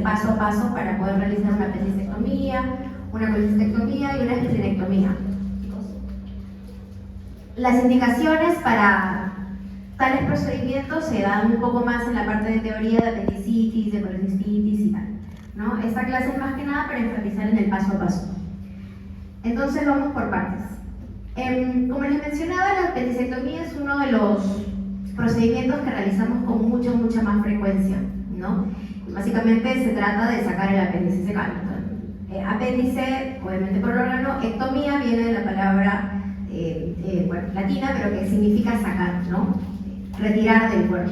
paso a paso para poder realizar una apendicectomía, una colecistectomía y una esplenectomía. Las indicaciones para tales procedimientos se dan un poco más en la parte de teoría de apendicitis, de colecistitis y tal, ¿no? Esta clase es más que nada para enfatizar en el paso a paso. Entonces vamos por partes. Como les mencionaba, la apendicectomía es uno de los procedimientos que realizamos con mucha más frecuencia, ¿no? Básicamente se trata de sacar el apéndice secal. Apéndice, obviamente por el órgano, ectomía viene de la palabra latina, pero que significa sacar, ¿no? Retirar del cuerpo.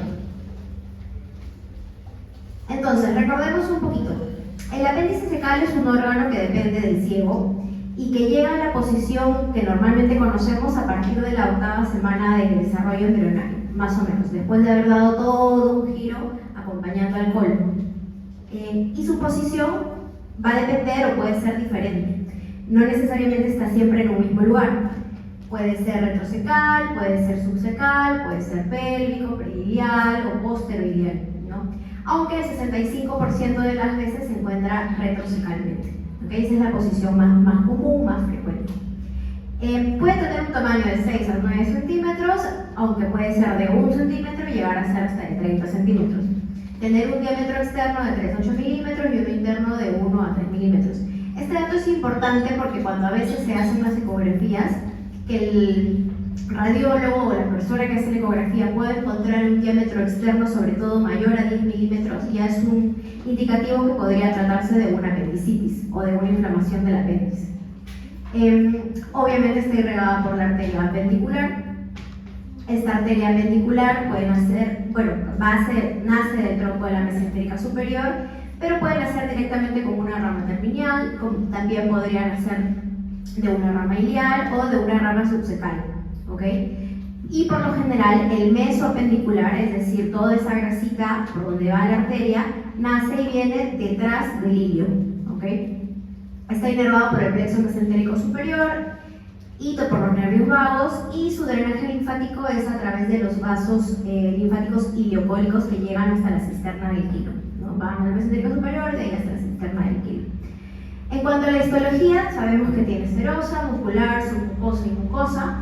Entonces, recordemos un poquito. El apéndice secal es un órgano que depende del ciego y que llega a la posición que normalmente conocemos a partir de la 8ª semana de desarrollo embrionario, más o menos, después de haber dado todo un giro acompañando al colon. Y su posición va a depender o puede ser diferente. No necesariamente está siempre en un mismo lugar. Puede ser retrocecal, puede ser subcecal, puede ser pélvico, preilial o posteroilial, ¿no? Aunque el 65% de las veces se encuentra retrocecalmente. ¿Okay? Esa es la posición más común, más frecuente. Puede tener un tamaño de 6 a 9 centímetros, aunque puede ser de 1 centímetro y llegar a ser hasta de 30 centímetros. Tener un diámetro externo de 3 a 8 milímetros y uno interno de 1 a 3 milímetros. Este dato es importante porque cuando a veces se hacen las ecografías, que el radiólogo o la persona que hace la ecografía pueda encontrar un diámetro externo, sobre todo mayor a 10 milímetros, ya es un indicativo que podría tratarse de una apendicitis o de una inflamación del apéndice. Obviamente está irrigada por la arteria apendicular. Esta arteria apendicular puede nacer, nace del tronco de la mesentérica superior, pero puede nacer directamente como una rama terminal, también podría nacer de una rama ilial o de una rama subcecal, ¿ok? Y por lo general el mesoapendicular, es decir, toda esa grasita por donde va la arteria, nace y viene detrás del ilio, ¿ok? Está inervado por el plexo mesentérico superior y por los nervios vagos, y su drenaje linfático es a través de los vasos linfáticos iliocólicos que llegan hasta la cisterna del quilo, ¿no? Van al mesentérico superior y de ahí hasta la cisterna del quilo. En cuanto a la histología, sabemos que tiene serosa, muscular, submucosa y mucosa.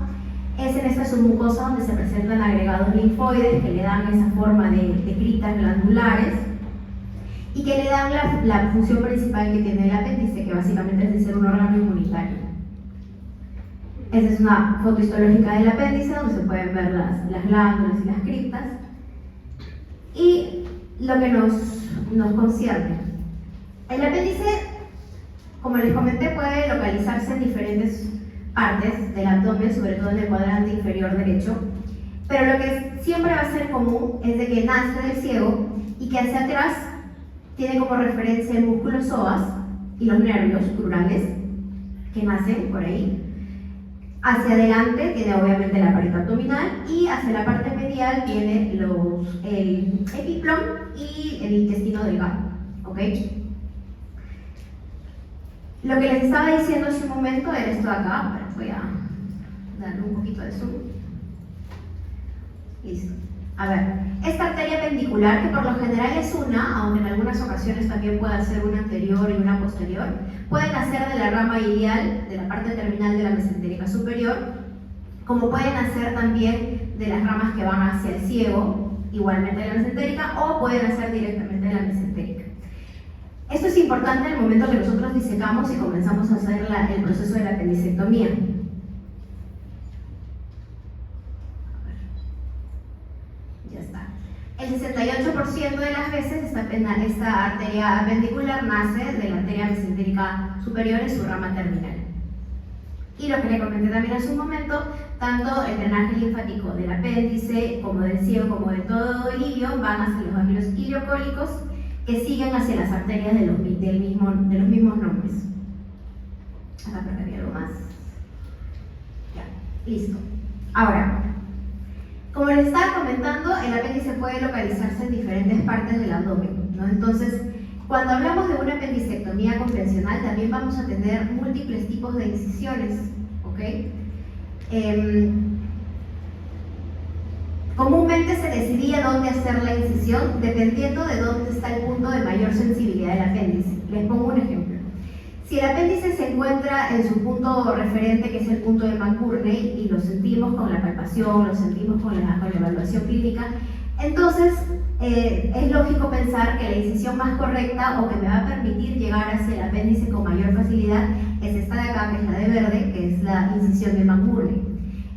Es en esta submucosa donde se presentan agregados linfoides que le dan esa forma de critas glandulares y que le dan la función principal que tiene el apéndice, que básicamente es de ser un órgano inmunitario. Esta es una foto histológica del apéndice donde se pueden ver las glándulas y las criptas. Y lo que nos concierne. El apéndice, como les comenté, puede localizarse en diferentes partes del abdomen, sobre todo en el cuadrante inferior derecho, pero lo que siempre va a ser común es de que nace del ciego y que hacia atrás tiene como referencia el músculo psoas y los nervios crurales que nacen por ahí. Hacia adelante tiene obviamente la pared abdominal y hacia la parte medial tiene el epiplom y el intestino delgado, ¿ok? Lo que les estaba diciendo hace un momento era esto de acá. Voy a darle un poquito de zoom. Listo. A ver, esta arteria apendicular, que por lo general es una, aunque en algunas ocasiones también puede ser una anterior y una posterior, puede nacer de la rama ilial, de la parte terminal de la mesentérica superior, como puede nacer también de las ramas que van hacia el ciego, igualmente de la mesentérica, o puede nacer directamente de la mesentérica. Esto es importante en el momento que nosotros disecamos y comenzamos a hacer el proceso de la apendicectomía. Ya está. El 68% de las veces esta arteria apendicular nace de la arteria mesentérica superior en su rama terminal. Y lo que le comenté también hace un momento, tanto el drenaje linfático del apéndice, como del ciego, como de todo el ilio, van hacia los ganglios iliocólicos, que siguen hacia las arterias de los mismos nombres. Acá creo que había algo más. Ya, listo. Ahora, como les estaba comentando, el apéndice puede localizarse en diferentes partes del abdomen, ¿no? Entonces, cuando hablamos de una apendicectomía convencional, también vamos a tener múltiples tipos de incisiones, ¿ok? Comúnmente se decidía dónde hacer la incisión dependiendo de dónde está el punto de mayor sensibilidad del apéndice. Les pongo un ejemplo. Si el apéndice se encuentra en su punto referente, que es el punto de McBurney, y lo sentimos con la palpación, lo sentimos con la evaluación clínica, entonces es lógico pensar que la incisión más correcta o que me va a permitir llegar hacia el apéndice con mayor facilidad es esta de acá, que es la de verde, que es la incisión de McBurney.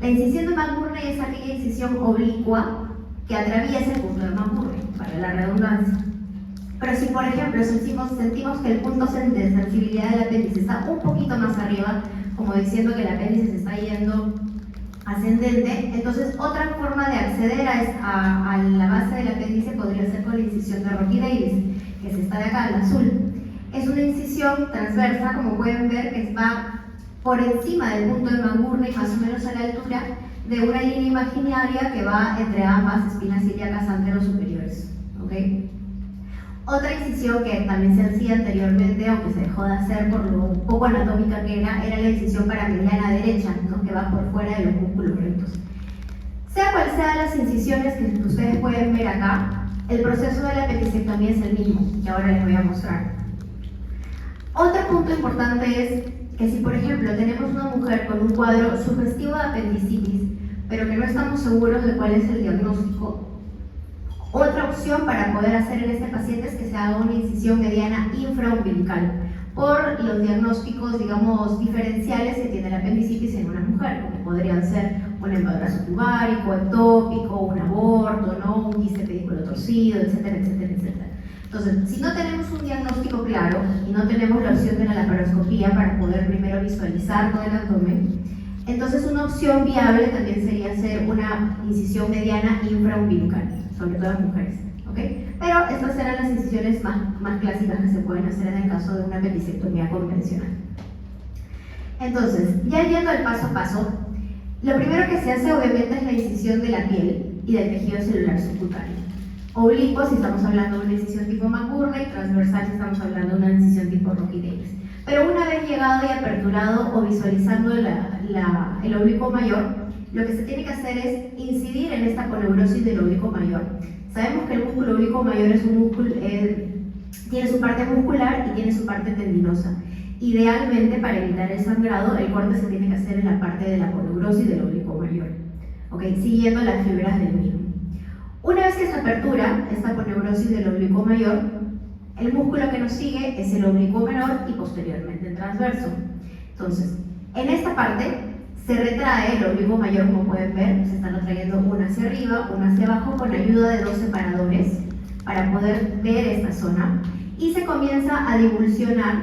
La incisión de McBurney es aquella incisión oblicua que atraviesa el punto de McBurney, para la redundancia. Pero si, por ejemplo, sentimos que el punto de sensibilidad del apéndice está un poquito más arriba, como diciendo que el apéndice se está yendo ascendente, entonces otra forma de acceder a la base del apéndice podría ser con la incisión de Rocky Davis, que es esta de acá, el azul. Es una incisión transversa, como pueden ver, que va por encima del punto de McBurney, más o menos a la altura de una línea imaginaria que va entre ambas espinas ilíacas anterosuperiores. ¿Okay? Otra incisión que también se hacía anteriormente, aunque se dejó de hacer por lo poco anatómica que era la incisión paramediana derecha, ¿no? Que va por fuera de los músculos rectos. Sea cual sea las incisiones que ustedes pueden ver acá, el proceso de la apendicectomía es el mismo, que ahora les voy a mostrar. Otro punto importante es que si, por ejemplo, tenemos una mujer con un cuadro sugestivo de apendicitis, pero que no estamos seguros de cuál es el diagnóstico, otra opción para poder hacer en este paciente es que se haga una incisión mediana infraumbilical por los diagnósticos, digamos, diferenciales que tiene la apendicitis en una mujer, como podrían ser un embarazo tubárico, ectópico, un aborto, ¿no? Un quiste pedículo torcido, etcétera, etcétera, etcétera. Entonces, si no tenemos un diagnóstico claro y no tenemos la opción de la laparoscopía para poder primero visualizar todo el abdomen, entonces una opción viable también sería hacer una incisión mediana infraumbilical, sobre todo en mujeres, ¿ok? Pero estas eran las incisiones más clásicas que se pueden hacer en el caso de una apendicectomía convencional. Entonces, ya yendo al paso a paso, lo primero que se hace obviamente es la incisión de la piel y del tejido celular subcutáneo. Oblicuo si estamos hablando de una incisión tipo McBurney, transversal si estamos hablando de una incisión tipo Rocky Davis. Pero una vez llegado y aperturado o visualizando el oblicuo mayor, lo que se tiene que hacer es incidir en esta poneurosis del oblicuo mayor. Sabemos que el músculo oblicuo mayor es un músculo, tiene su parte muscular y tiene su parte tendinosa. Idealmente, para evitar el sangrado, el corte se tiene que hacer en la parte de la poneurosis del oblicuo mayor, ¿okay? Siguiendo las fibras del mismo. Una vez que se apertura esta poneurosis del oblicuo mayor, el músculo que nos sigue es el oblicuo menor y posteriormente el transverso. Entonces, en esta parte se retrae el oblicuo mayor, como pueden ver, se están retrayendo una hacia arriba, una hacia abajo, con ayuda de dos separadores para poder ver esta zona, y se comienza a divulsionar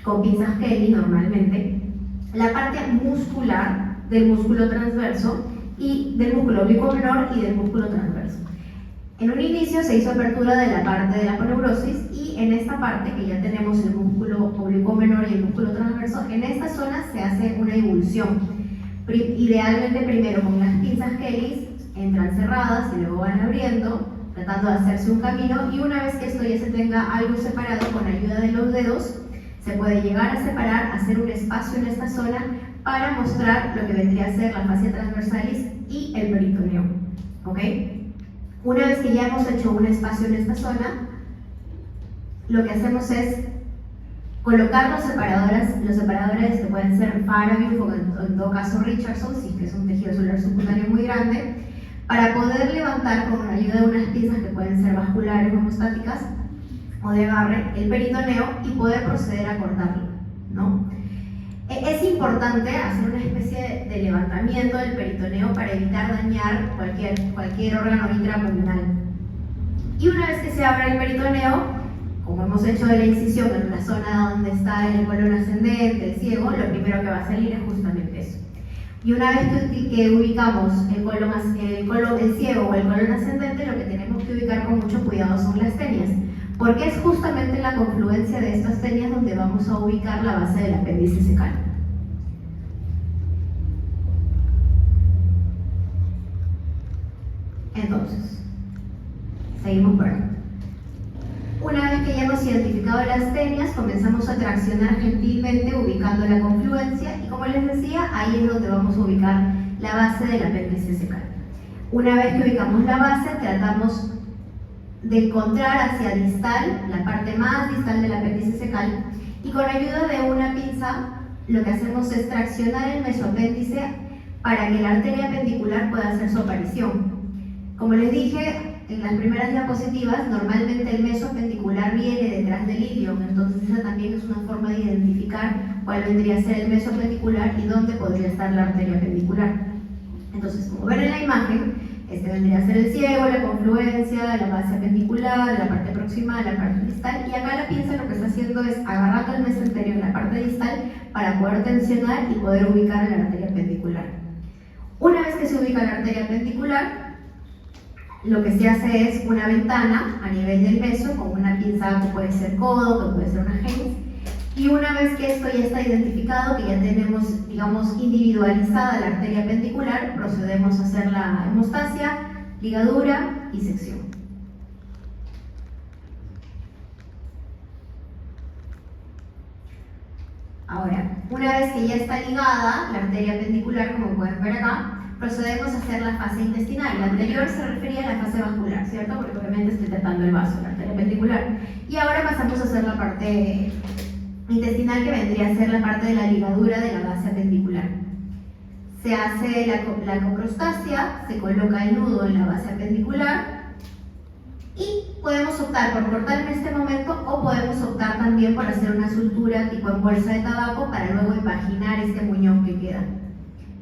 con pinzas Kelly normalmente la parte muscular del músculo transverso y del músculo oblicuo menor y del músculo transverso. En un inicio se hizo apertura de la parte de la poneurosis y en esta parte, que ya tenemos el músculo oblicuo menor y el músculo transverso, en esta zona se hace una divulsión. Idealmente primero con las pinzas Kelly entran cerradas y luego van abriendo, tratando de hacerse un camino, y una vez que esto ya se tenga algo separado con ayuda de los dedos, se puede llegar a separar, hacer un espacio en esta zona para mostrar lo que vendría a ser la fascia transversalis y el peritoneo, ¿ok? Una vez que ya hemos hecho un espacio en esta zona, lo que hacemos es colocar los separadores que pueden ser Farabee o en todo caso Richardson, si es que es un tejido celular subcutáneo muy grande, para poder levantar con ayuda de unas pinzas que pueden ser vasculares o hemostáticas o de agarre el peritoneo y poder proceder a cortarlo, ¿no? Es importante hacer una especie de levantamiento del peritoneo para evitar dañar cualquier órgano intraabdominal. Y una vez que se abre el peritoneo, como hemos hecho de la incisión en la zona donde está el colon ascendente, el ciego, lo primero que va a salir es justamente eso. Y una vez que ubicamos el ciego o el colon ascendente, lo que tenemos que ubicar con mucho cuidado son las tenias, porque es justamente en la confluencia de estas tenias donde vamos a ubicar la base del apéndice secal. Entonces, seguimos por ahí. Una vez que ya hemos identificado las tenias, comenzamos a traccionar gentilmente ubicando la confluencia y, como les decía, ahí es donde vamos a ubicar la base del apéndice secal. Una vez que ubicamos la base, tratamos de encontrar hacia distal, la parte más distal del apéndice secal, y con ayuda de una pinza lo que hacemos es traccionar el mesoapéndice para que la arteria pendicular pueda hacer su aparición. Como les dije en las primeras diapositivas, normalmente el mesopendicular viene detrás del ilion, entonces esa también es una forma de identificar cuál vendría a ser el mesopendicular y dónde podría estar la arteria pendicular. Entonces, como ven en la imagen, este vendría a ser el ciego, la confluencia, la base apendicular, la parte proximal, la parte distal, y acá la pinza lo que está haciendo es agarrando el mesenterio en la parte distal para poder tensionar y poder ubicar la arteria pendicular. Una vez que se ubica la arteria pendicular, lo que se hace es una ventana a nivel del meso con una pinza que puede ser codo, que puede ser una Haynes, y una vez que esto ya está identificado, que ya tenemos, digamos, individualizada la arteria pendicular, procedemos a hacer la hemostasia, ligadura y sección. Ahora, una vez que ya está ligada la arteria pendicular, como pueden ver acá, procedemos a hacer la fase intestinal. La anterior se refería a la fase vascular, ¿cierto? Porque obviamente estoy tratando el vaso, la arteria pendicular. Y ahora pasamos a hacer la parte intestinal, que vendría a ser la parte de la ligadura de la base apendicular. Se hace la coprostasia, se coloca el nudo en la base apendicular y podemos optar por cortar en este momento o podemos optar también por hacer una sutura tipo en bolsa de tabaco para luego imaginar este muñón que queda,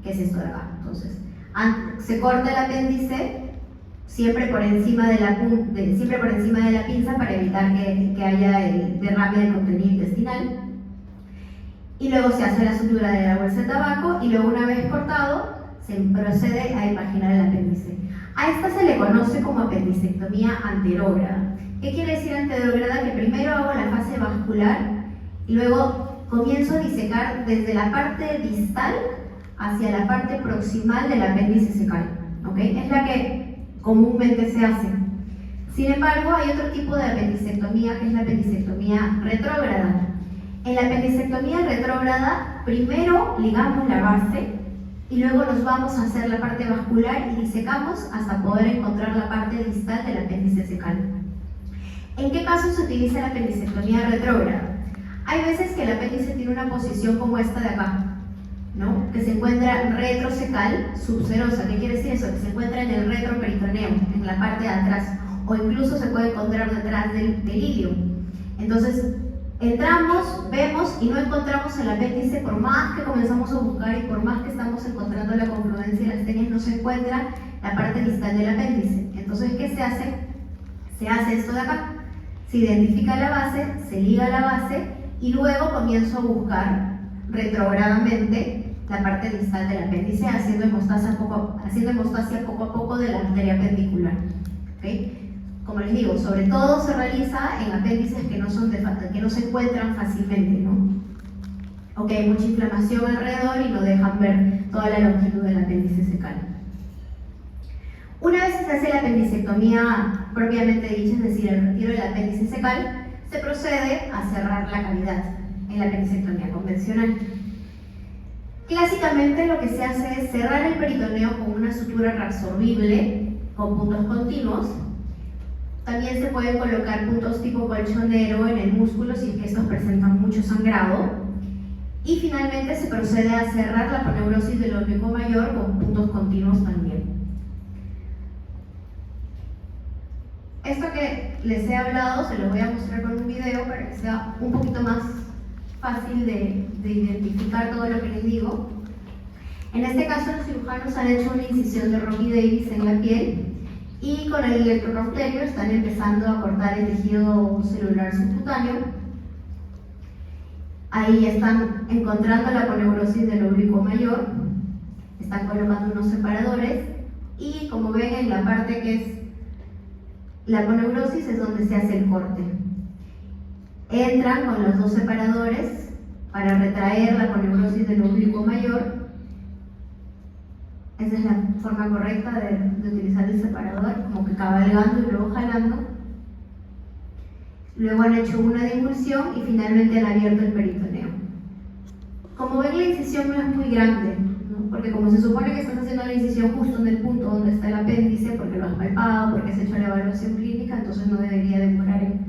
que es esto de acá. Entonces, se corta el apéndice siempre por encima de la pinza para evitar que haya el derrame del contenido intestinal, y luego se hace la sutura de la bolsa de tabaco y luego, una vez cortado, se procede a imaginar el apéndice. A esta se le conoce como apendicectomía anterógrada. ¿Qué quiere decir anterógrada? Que primero hago la fase vascular y luego comienzo a disecar desde la parte distal hacia la parte proximal del apéndice secal, ¿ok? Es la que comúnmente se hace. Sin embargo, hay otro tipo de apendicectomía, que es la apendicectomía retrógrada. En la apendicectomía retrógrada, primero ligamos la base y luego nos vamos a hacer la parte vascular y disecamos hasta poder encontrar la parte distal del apéndice secal. ¿En qué casos se utiliza la apendicectomía retrógrada? Hay veces que el apéndice tiene una posición como esta de acá, ¿no? Que se encuentra retrocecal subserosa. ¿Qué quiere decir eso? Que se encuentra en el retroperitoneo, en la parte de atrás, o incluso se puede encontrar detrás del ilium. Entonces, entramos, vemos y no encontramos el apéndice, por más que comenzamos a buscar y por más que estamos encontrando la confluencia y las teñas, no se encuentra la parte distal del apéndice. Entonces, ¿qué se hace? Se hace esto de acá. Se identifica la base, se liga la base y luego comienzo a buscar retrogradamente la parte distal del apéndice, haciendo hemostasia poco a poco de la arteria pendicular. ¿Okay? Como les digo, sobre todo se realiza en apéndices que no se encuentran fácilmente, ¿no? O que hay mucha inflamación alrededor y no dejan ver toda la longitud del apéndice secal. Una vez que se hace la apendicectomía propiamente dicha, es decir, el retiro del apéndice secal, se procede a cerrar la cavidad en la apendicectomía convencional. Clásicamente lo que se hace es cerrar el peritoneo con una sutura reabsorbible con puntos continuos. También se pueden colocar puntos tipo colchonero en el músculo si es que estos presentan mucho sangrado. Y finalmente se procede a cerrar la aponeurosis del oblicuo mayor con puntos continuos también. Esto que les he hablado se lo voy a mostrar con un video para que sea un poquito más fácil de identificar todo lo que les digo. En este caso, los cirujanos han hecho una incisión de Rocky Davis en la piel y con el electrocauterio están empezando a cortar el tejido celular subcutáneo. Ahí están encontrando la aponeurosis del oblicuo mayor, están colocando unos separadores y, como ven, en la parte que es la aponeurosis es donde se hace el corte. Entran con los dos separadores para retraer la aponeurosis del oblicuo mayor. Esa es la forma correcta de utilizar el separador, como que cabalgando y luego jalando. Luego han hecho una divulsión y finalmente han abierto el peritoneo. Como ven, la incisión no es muy grande, ¿no? porque como se supone que estás haciendo la incisión justo en el punto donde está el apéndice, porque lo has palpado, porque has hecho la evaluación clínica, entonces no debería demorar en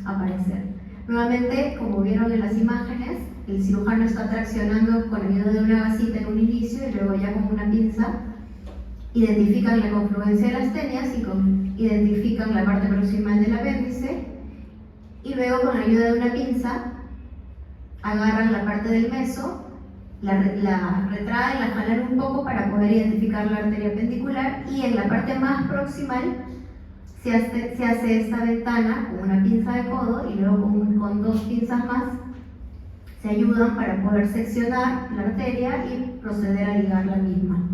aparecer. Nuevamente, como vieron en las imágenes, el cirujano está traccionando con ayuda de una gasita en un inicio y luego ya con una pinza identifican la confluencia de las tenias y identifican la parte proximal del apéndice, y luego con la ayuda de una pinza agarran la parte del meso, la retraen, la jalan un poco para poder identificar la arteria pendicular, y en la parte más proximal se hace esta ventana con una pinza de codo y luego con dos pinzas más se ayudan para poder seccionar la arteria y proceder a ligar la misma.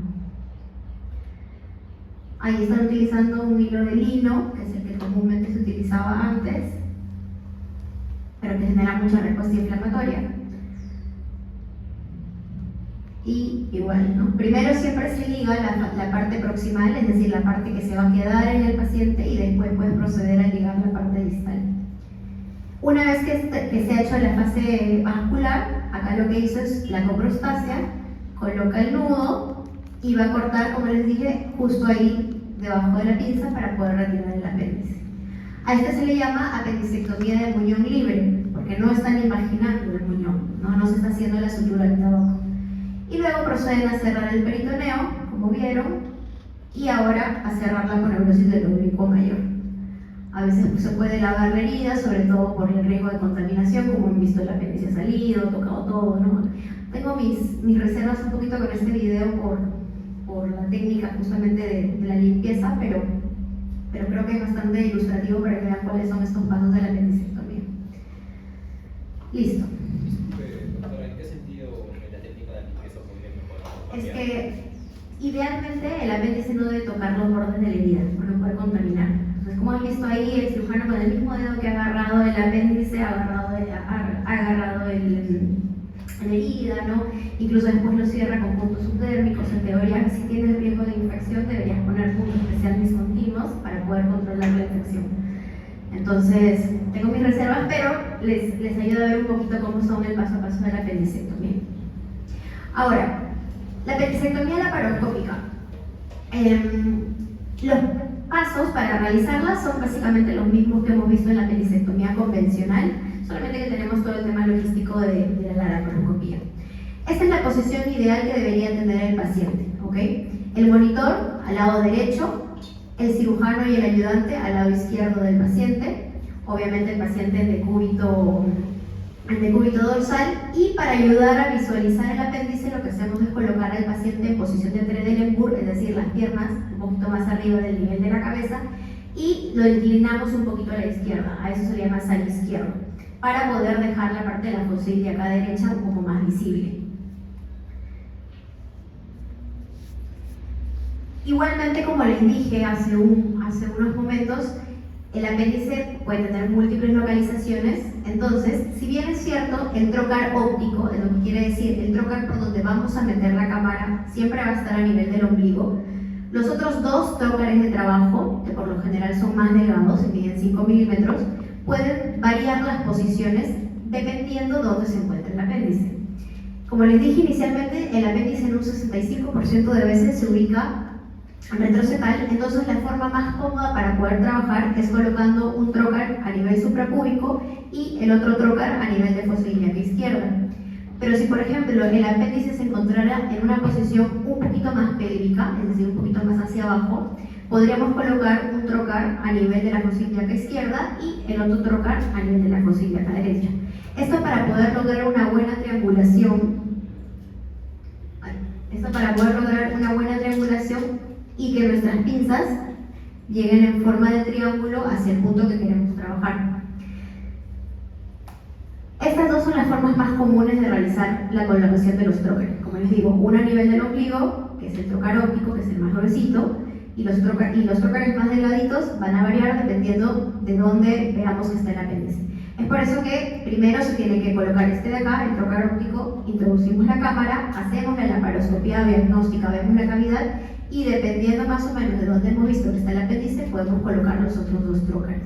Ahí están utilizando un hilo de lino, que es el que comúnmente se utilizaba antes, pero que genera mucha respuesta inflamatoria. Y igual, ¿no? Primero siempre se liga la parte proximal, es decir, la parte que se va a quedar en el paciente, y después puedes proceder a ligar la parte distal. Una vez que se ha hecho la fase vascular, acá lo que hizo es la coprostasia, coloca el nudo y va a cortar, como les dije, justo ahí debajo de la pinza para poder retirar el apéndice. A esto se le llama apendicectomía de muñón libre, porque no están imaginando el muñón, no se está haciendo la sutura de abajo. Y luego proceden a cerrar el peritoneo, como vieron, y ahora a cerrarla con neurosis del oblicuo mayor. A veces se puede lavar la herida, sobre todo por el riesgo de contaminación, como han visto el apéndice ha salido, tocado todo, ¿no? Tengo mis reservas un poquito con este video por la técnica justamente de la limpieza, pero creo que es bastante ilustrativo para que vean cuáles son estos pasos de la apendicectomía. Listo. Doctora, ¿en qué sentido la técnica de limpieza podría mejorar? Es que idealmente el apéndice no debe tocar los bordes de la herida, porque puede contaminar. Entonces, como han visto ahí, el cirujano con el mismo dedo que ha agarrado el apéndice, ha agarrado la herida, ¿no? Incluso después lo cierra con puntos subdérmicos. En teoría, si tienes riesgo de infección, deberías poner puntos especiales discontinuos para poder controlar la infección. Entonces, tengo mis reservas, pero les ayuda a ver un poquito cómo son el paso a paso de la apendicectomía. Ahora, la apendicectomía laparoscópica. Los pasos para realizarla son básicamente los mismos que hemos visto en la apendicectomía convencional, solamente que tenemos todo el tema logístico de la laparoscopía. Esta es la posición ideal que debería tener el paciente, ¿ok? El monitor al lado derecho, el cirujano y el ayudante al lado izquierdo del paciente, obviamente el paciente en decúbito dorsal, y para ayudar a visualizar el apéndice lo que hacemos es colocar al paciente en posición de Trendelenburg, es decir, las piernas un poquito más arriba del nivel de la cabeza, y lo inclinamos un poquito a la izquierda, a eso se le llama sal izquierdo, para poder dejar la parte de la fosa ilíaca derecha un poco más visible. Igualmente, como les dije hace unos momentos, el apéndice puede tener múltiples localizaciones. Entonces, si bien es cierto, el trocar óptico, es lo que quiere decir, el trocar por donde vamos a meter la cámara, siempre va a estar a nivel del ombligo. Los otros dos trócares de trabajo, que por lo general son más delgados, miden 5 milímetros, pueden variar las posiciones dependiendo dónde se encuentra el apéndice. Como les dije inicialmente, el apéndice en un 65% de veces se ubica retrocetal, entonces la forma más cómoda para poder trabajar es colocando un trocar a nivel suprapúbico y el otro trocar a nivel de fosa ilíaca izquierda. Pero si por ejemplo el apéndice se encontrara en una posición un poquito más pélvica, es decir, un poquito más hacia abajo, podríamos colocar un trocar a nivel de la fosa ilíaca izquierda y el otro trocar a nivel de la fosa ilíaca derecha. Esto para poder lograr una buena triangulación y que nuestras pinzas lleguen en forma de triángulo hacia el punto que queremos trabajar. Estas dos son las formas más comunes de realizar la colocación de los trócares. Como les digo, una a nivel del ombligo, que es el trocar óptico, que es el más gruesito, y los trócares más delgaditos van a variar dependiendo de dónde veamos que está el apéndice. Es por eso que primero se tiene que colocar este de acá, el trocar óptico, introducimos la cámara, hacemos la laparoscopía diagnóstica, vemos la cavidad, y dependiendo más o menos de dónde hemos visto que está el apéndice, podemos colocar los otros dos trócares.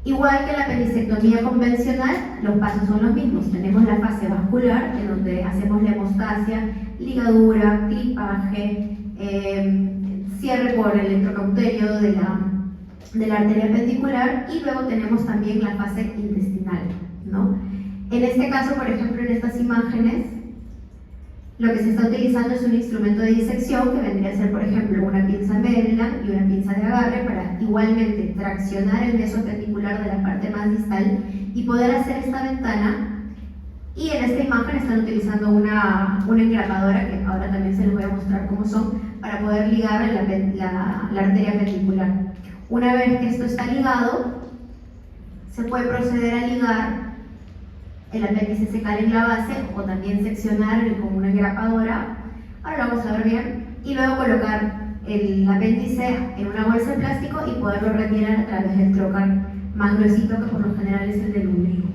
Igual que la apendicectomía convencional, los pasos son los mismos. Tenemos la fase vascular, en donde hacemos la hemostasia, ligadura, clipaje, cierre por el electrocauterio de la arteria pendicular, y luego tenemos también la fase intestinal, ¿no? En este caso, por ejemplo, en estas imágenes, lo que se está utilizando es un instrumento de disección que vendría a ser, por ejemplo, una pinza Maryland y una pinza de agarre para igualmente traccionar el mesopendicular de la parte más distal y poder hacer esta ventana. Y en esta imagen están utilizando una engrapadora, que ahora también se les voy a mostrar cómo son, para poder ligar la arteria pendicular. Una vez que esto está ligado, se puede proceder a ligar el apéndice secal en la base, o también seccionar con una engrapadora, ahora lo vamos a ver bien, y luego colocar el apéndice en una bolsa de plástico y poderlo retirar a través del trocar más gruesito, que por lo general es el del ombligo.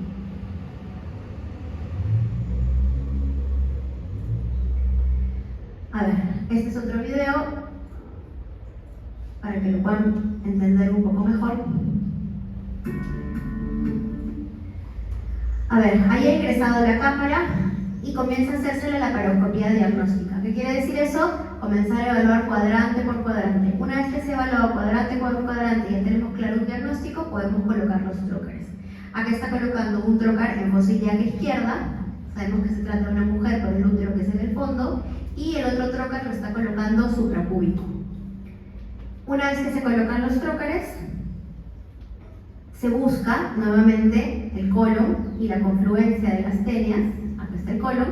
A ver, este es otro video para que lo puedan entender un poco mejor. A ver, ahí ha ingresado la cámara y comienza a hacerse la laparoscopía diagnóstica. ¿Qué quiere decir eso? Comenzar a evaluar cuadrante por cuadrante. Una vez que se evalúa cuadrante por cuadrante y ya tenemos claro un diagnóstico, podemos colocar los trócares. Acá está colocando un trócar en fosa ilíaca izquierda. Sabemos que se trata de una mujer por el útero que es en el fondo, y el otro trócar lo está colocando suprapúbico. Una vez que se colocan los trócares, se busca nuevamente el colon y la confluencia de las tenias. Acá está el colon.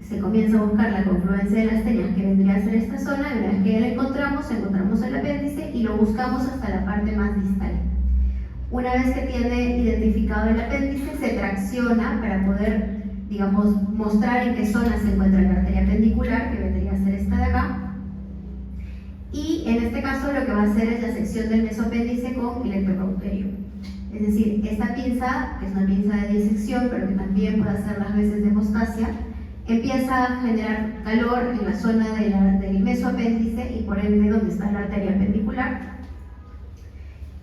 Se comienza a buscar la confluencia de las tenias, que vendría a ser esta zona, y una vez que ya la encontramos el apéndice y lo buscamos hasta la parte más distal. Una vez que tiene identificado el apéndice, se tracciona para poder, digamos, mostrar en qué zona se encuentra la arteria pendicular, que vendría a ser esta de acá. Y en este caso lo que va a hacer es la sección del mesopéndice con electrocauterio. Es decir, esta pinza, que es una pinza de disección, pero que también puede hacer las veces de hemostasia, empieza a generar calor en la zona del mesoapéndice y por ende donde está la arteria pendicular.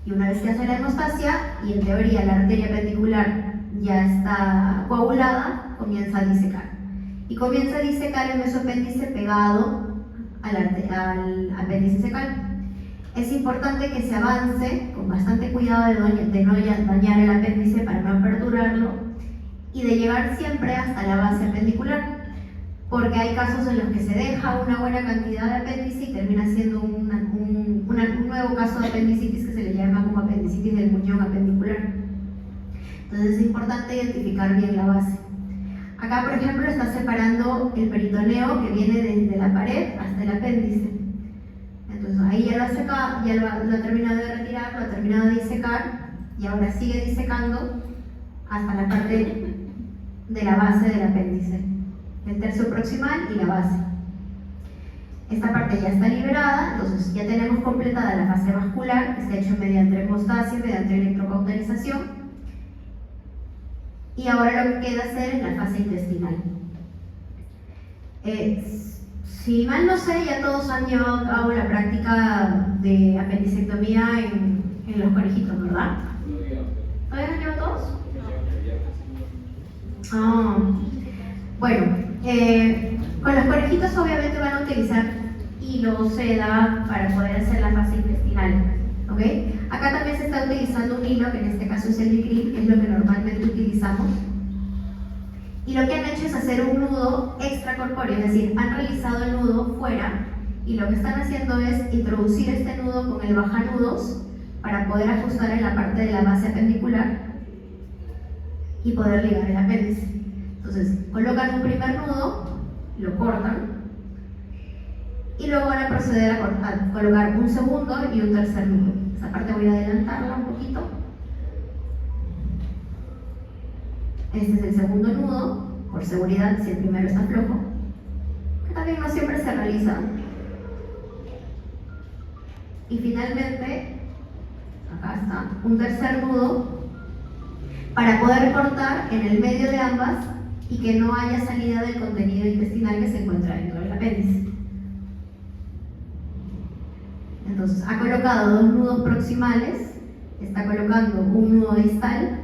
Y una vez que hace la hemostasia, y en teoría la arteria pendicular ya está coagulada, comienza a disecar. Y comienza a disecar el mesopéndice pegado al apéndice secal. Es importante que se avance con bastante cuidado de no dañar el apéndice para no aperturarlo, y de llegar siempre hasta la base apendicular, porque hay casos en los que se deja una buena cantidad de apéndice y termina siendo un nuevo caso de apendicitis, que se le llama como apendicitis del muñón apendicular. Entonces es importante identificar bien la base. Acá, por ejemplo, está separando el peritoneo, que viene desde la pared hasta el apéndice. Entonces ahí ya lo ha secado, ya lo ha terminado de retirar, lo ha terminado de disecar, y ahora sigue disecando hasta la parte de la base del apéndice, el tercio proximal y la base. Esta parte ya está liberada, entonces ya tenemos completada la fase vascular, que se ha hecho mediante hemostasia, mediante electrocauterización, y ahora lo que queda hacer es la fase intestinal. Si mal no sé, ya todos han llevado a cabo la práctica de apendicectomía en los conejitos, ¿verdad? ¿Todavía no han llevado todos? Bueno, con los conejitos obviamente van a utilizar hilo, seda, para poder hacer la fase intestinal, ¿ok? Acá también se está utilizando un hilo, que en este caso es el Vicryl, que es lo que normalmente utilizamos. Y lo que han hecho es hacer un nudo extracorpóreo, es decir, han realizado el nudo fuera, y lo que están haciendo es introducir este nudo con el bajanudos para poder ajustar en la parte de la base apendicular y poder ligar el apéndice. Entonces, colocan un primer nudo, lo cortan, y luego van a proceder a colocar un segundo y un tercer nudo. Esta parte voy a adelantarla un poquito. Este es el segundo nudo, por seguridad, si el primero está flojo, que también no siempre se realiza. Y finalmente, acá está, un tercer nudo para poder cortar en el medio de ambas y que no haya salida del contenido intestinal que se encuentra dentro del apéndice. Entonces, ha colocado dos nudos proximales está colocando un nudo distal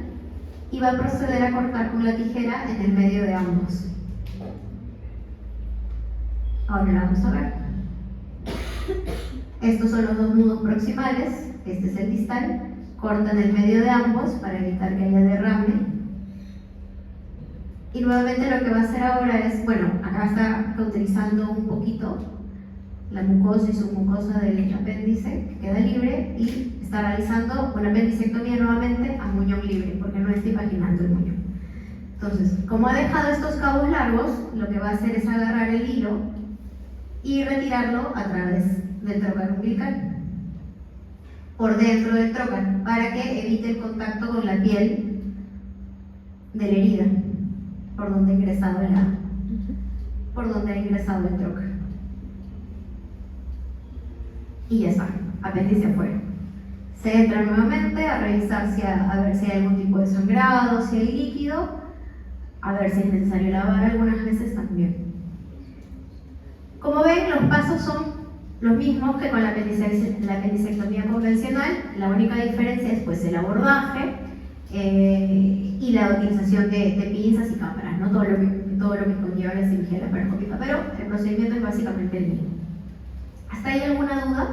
y va a proceder a cortar con la tijera en el medio de ambos. Ahora la vamos a ver. Estos son los dos nudos proximales, este es el distal, corta en el medio de ambos para evitar que haya derrame. Y nuevamente lo que va a hacer ahora es, bueno, acá está cauterizando un poquito la mucosa y submucosa del apéndice, que queda libre, y está realizando una apendicectomía nuevamente a muñón libre, porque no está imaginando el muñón. Entonces, como ha dejado estos cabos largos, lo que va a hacer es agarrar el hilo y retirarlo a través del trocar umbilical, por dentro del trocar, para que evite el contacto con la piel de la herida, por donde ha ingresado el trocar. Y ya está, apéndice afuera. Se entra nuevamente a revisar a ver si hay algún tipo de sangrado, si hay líquido, a ver si es necesario lavar algunas veces también. Como ven, los pasos son los mismos que con la apendicectomía convencional. La única diferencia es pues el abordaje y la utilización de pinzas y cámaras, ¿no? Todo lo que conlleva la cirugía laparoscópica, pero el procedimiento es básicamente el mismo. ¿Hasta ahí alguna duda?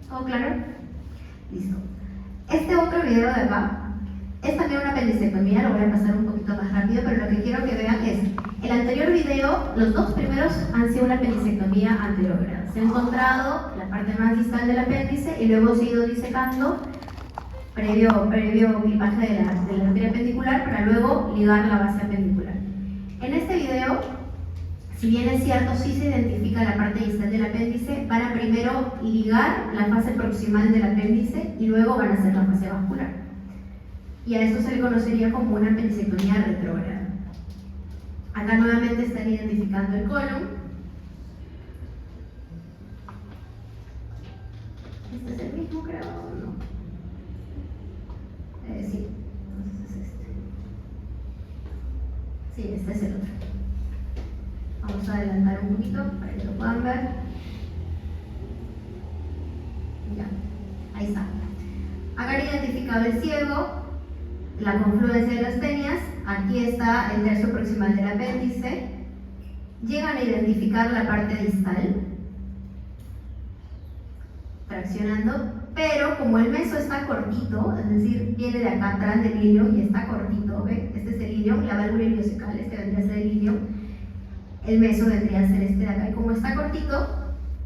¿Todo claro? Listo. Este otro video de acá es también una apendicectomía, lo voy a pasar un poquito más rápido, pero lo que quiero que vean es, el anterior video, los dos primeros han sido una apendicectomía anterógrada. Se ha encontrado la parte más distal del apéndice y luego se ha ido disecando previo clipaje de la arteria apendicular para luego ligar la base apendicular. En este video, si bien es cierto, sí se identifica la parte distal del apéndice, van a primero ligar la fase proximal del apéndice y luego van a hacer la fase vascular. Y a esto se le conocería como una apendicectomía retrógrada. Acá nuevamente están identificando el colon. ¿Este es el mismo, creo? No. Sí, entonces es este. Sí, este es el otro. Vamos a adelantar un poquito para que lo puedan ver. Ya, ahí está. Acá han identificado el ciego, la confluencia de las tenias, aquí está el tercio proximal del apéndice. Llegan a identificar la parte distal, traccionando, pero como el meso está cortito, es decir, viene de acá atrás del ilion y está cortito, ¿ve? Este es el ilion, la válvula iliocecal, este vendría a ser el ilion, el meso vendría a ser este de acá, y como está cortito,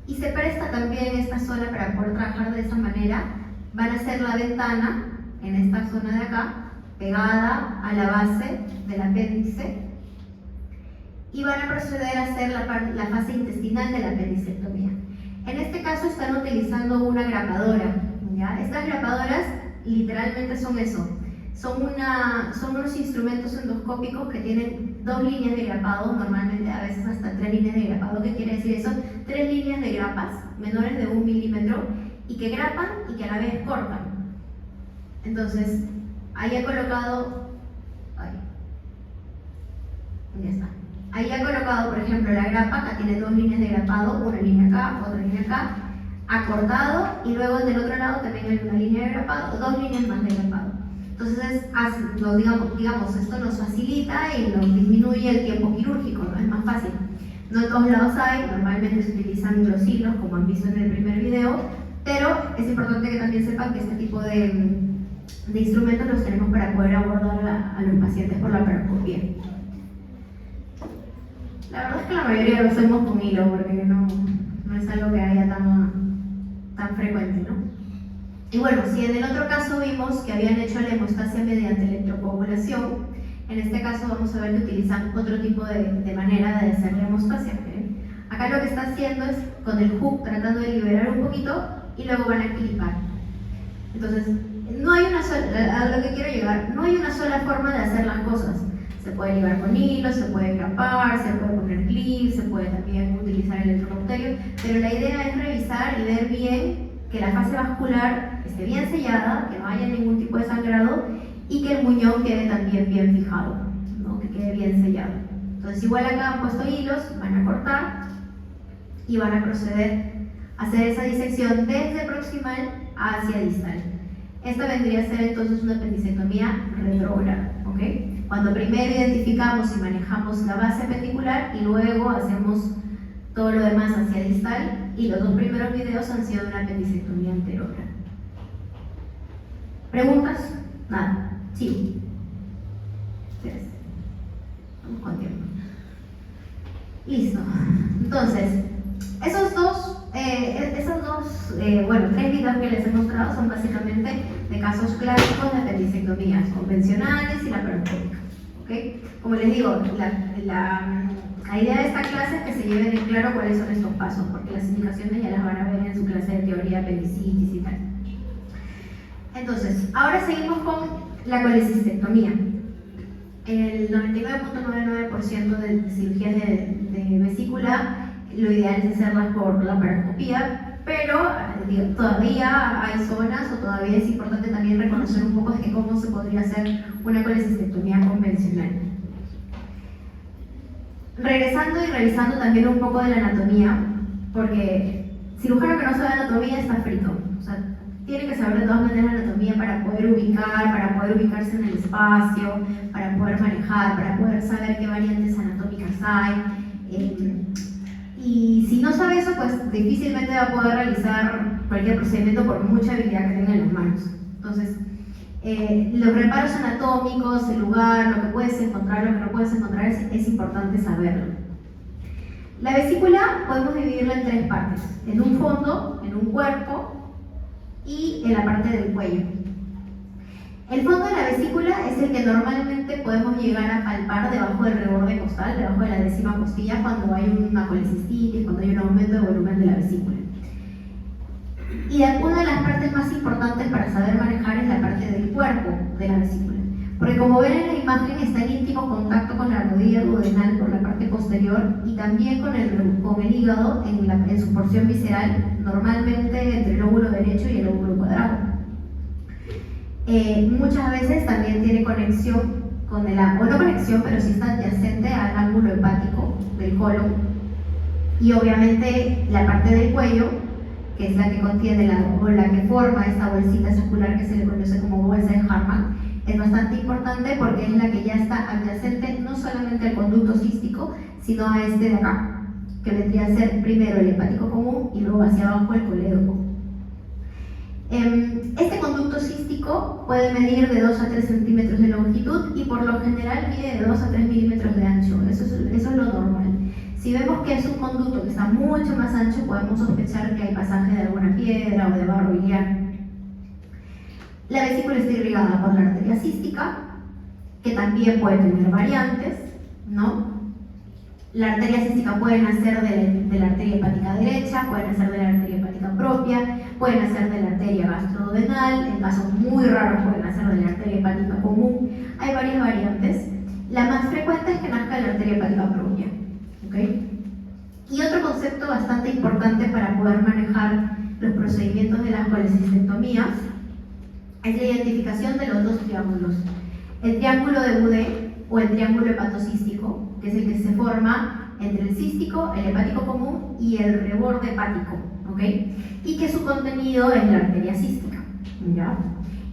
y se presta también esta zona para poder trabajar de esa manera, van a hacer la ventana en esta zona de acá, pegada a la base del apéndice, y van a proceder a hacer la fase intestinal de la apendicectomía. En este caso están utilizando una grapadora, ¿ya? Estas grapadoras literalmente son eso, son unos instrumentos endoscópicos que tienen 2 líneas de grapado, normalmente a veces hasta 3 líneas de grapado. ¿Qué quiere decir eso? 3 líneas de grapas menores de 1 milímetro y que grapan y que a la vez cortan. Entonces, ahí ha colocado, ya está. Ahí ha colocado, por ejemplo, la grapa, acá tiene 2 líneas de grapado, una línea acá, otra línea acá, ha cortado y luego del otro lado también hay una línea de grapado, 2 líneas más de grapado. Entonces, digamos, esto nos facilita y nos disminuye el tiempo quirúrgico, ¿no? Es más fácil. No en todos lados hay, normalmente se utilizan los hilos, como han visto en el primer video, pero es importante que también sepan que este tipo de instrumentos los tenemos para poder abordar a los pacientes por la laparoscopia. La verdad es que la mayoría lo hacemos con hilo porque no es algo que haya tan frecuente, ¿no? Y bueno, si en el otro caso vimos que habían hecho la hemostasia mediante electrocoagulación, en este caso vamos a ver que utilizan otro tipo de manera de hacer la hemostasia. Acá lo que está haciendo es con el hook tratando de liberar un poquito y luego van a clipar. Entonces, no hay una sola, a lo que quiero llegar, no hay una sola forma de hacer las cosas. Se puede ligar con hilo, se puede grapar, se puede poner clip, se puede también utilizar el electrocauterio, pero la idea es revisar y ver bien que la fase vascular esté bien sellada, que no haya ningún tipo de sangrado y que el muñón quede también bien fijado, ¿no? Que quede bien sellado. Entonces, igual acá han puesto hilos, van a cortar y van a proceder a hacer esa disección desde proximal hacia distal. Esta vendría a ser entonces una apendicectomía retrógrada, ¿ok? Cuando primero identificamos y manejamos la base apendicular y luego hacemos todo lo demás hacia distal, y los dos primeros videos han sido de una apendicectomía anterógrada. ¿Preguntas? Nada. Sí. Tres. Vamos con tiempo. Listo. Entonces, esos dos, tres videos que les he mostrado son básicamente de casos clásicos de apendicectomías convencionales y laparoscópicas. ¿Okay? Como les digo, la idea de esta clase es que se lleven en claro cuáles son estos pasos, porque las indicaciones ya las van a ver en su clase de teoría de apendicitis y tal. Entonces, ahora seguimos con la colecistectomía. El 99.99% de cirugías de vesícula, lo ideal es hacerlas por laparoscopía, pero todavía hay zonas, o todavía es importante también reconocer un poco de cómo se podría hacer una colecistectomía convencional. Regresando y revisando también un poco de la anatomía, porque cirujano que no sabe anatomía está frito. O sea, tiene que saber de todas maneras la anatomía para poder ubicarse en el espacio, para poder manejar, para poder saber qué variantes anatómicas hay. Y si no sabe eso, pues difícilmente va a poder realizar cualquier procedimiento por mucha habilidad que tenga en las manos. Entonces, los reparos anatómicos, el lugar, lo que puedes encontrar, lo que no puedes encontrar, es importante saberlo. La vesícula podemos dividirla en tres partes: en un fondo, en un cuerpo y en la parte del cuello. El fondo de la vesícula es el que normalmente podemos llegar a palpar debajo del reborde costal, debajo de la 10ª costilla, cuando hay una colecistitis, cuando hay un aumento de volumen de la vesícula. Y una de las partes más importantes para saber manejar es la parte del cuerpo de la vesícula, porque como ven en la imagen está en íntimo contacto con la rodilla duodenal por la parte posterior y también con el hígado en su porción visceral, normalmente entre el lóbulo derecho y el lóbulo cuadrado. Muchas veces también tiene conexión con o no conexión, pero sí está adyacente al ángulo hepático del colon, y obviamente la parte del cuello, que es la que contiene la que forma esta bolsita circular que se le conoce como bolsa de Hartmann, es bastante importante porque es la que ya está adyacente no solamente al conducto cístico, sino a este de acá, que vendría a ser primero el hepático común y luego hacia abajo el colédoco. Este conducto cístico puede medir de 2 a 3 centímetros de longitud y por lo general mide de 2 a 3 milímetros de ancho. Eso es lo normal. Si vemos que es un conducto que está mucho más ancho, podemos sospechar que hay pasaje de alguna piedra o de barro biliar. La vesícula está irrigada por la arteria cística, que también puede tener variantes, ¿no? La arteria cística puede nacer de la arteria hepática derecha, puede nacer de la arteria hepática propia, puede nacer de la arteria gastroduodenal, en casos muy raros puede nacer de la arteria hepática común. Hay varias variantes. La más frecuente es que nazca de la arteria hepática propia. ¿Okay? Y otro concepto bastante importante para poder manejar los procedimientos de las colecistectomías es la identificación de los dos triángulos: el triángulo de Boudet o el triángulo hepatocístico, que es el que se forma entre el cístico, el hepático común y el reborde hepático, ¿okay? Y que su contenido es la arteria cística, ¿ya?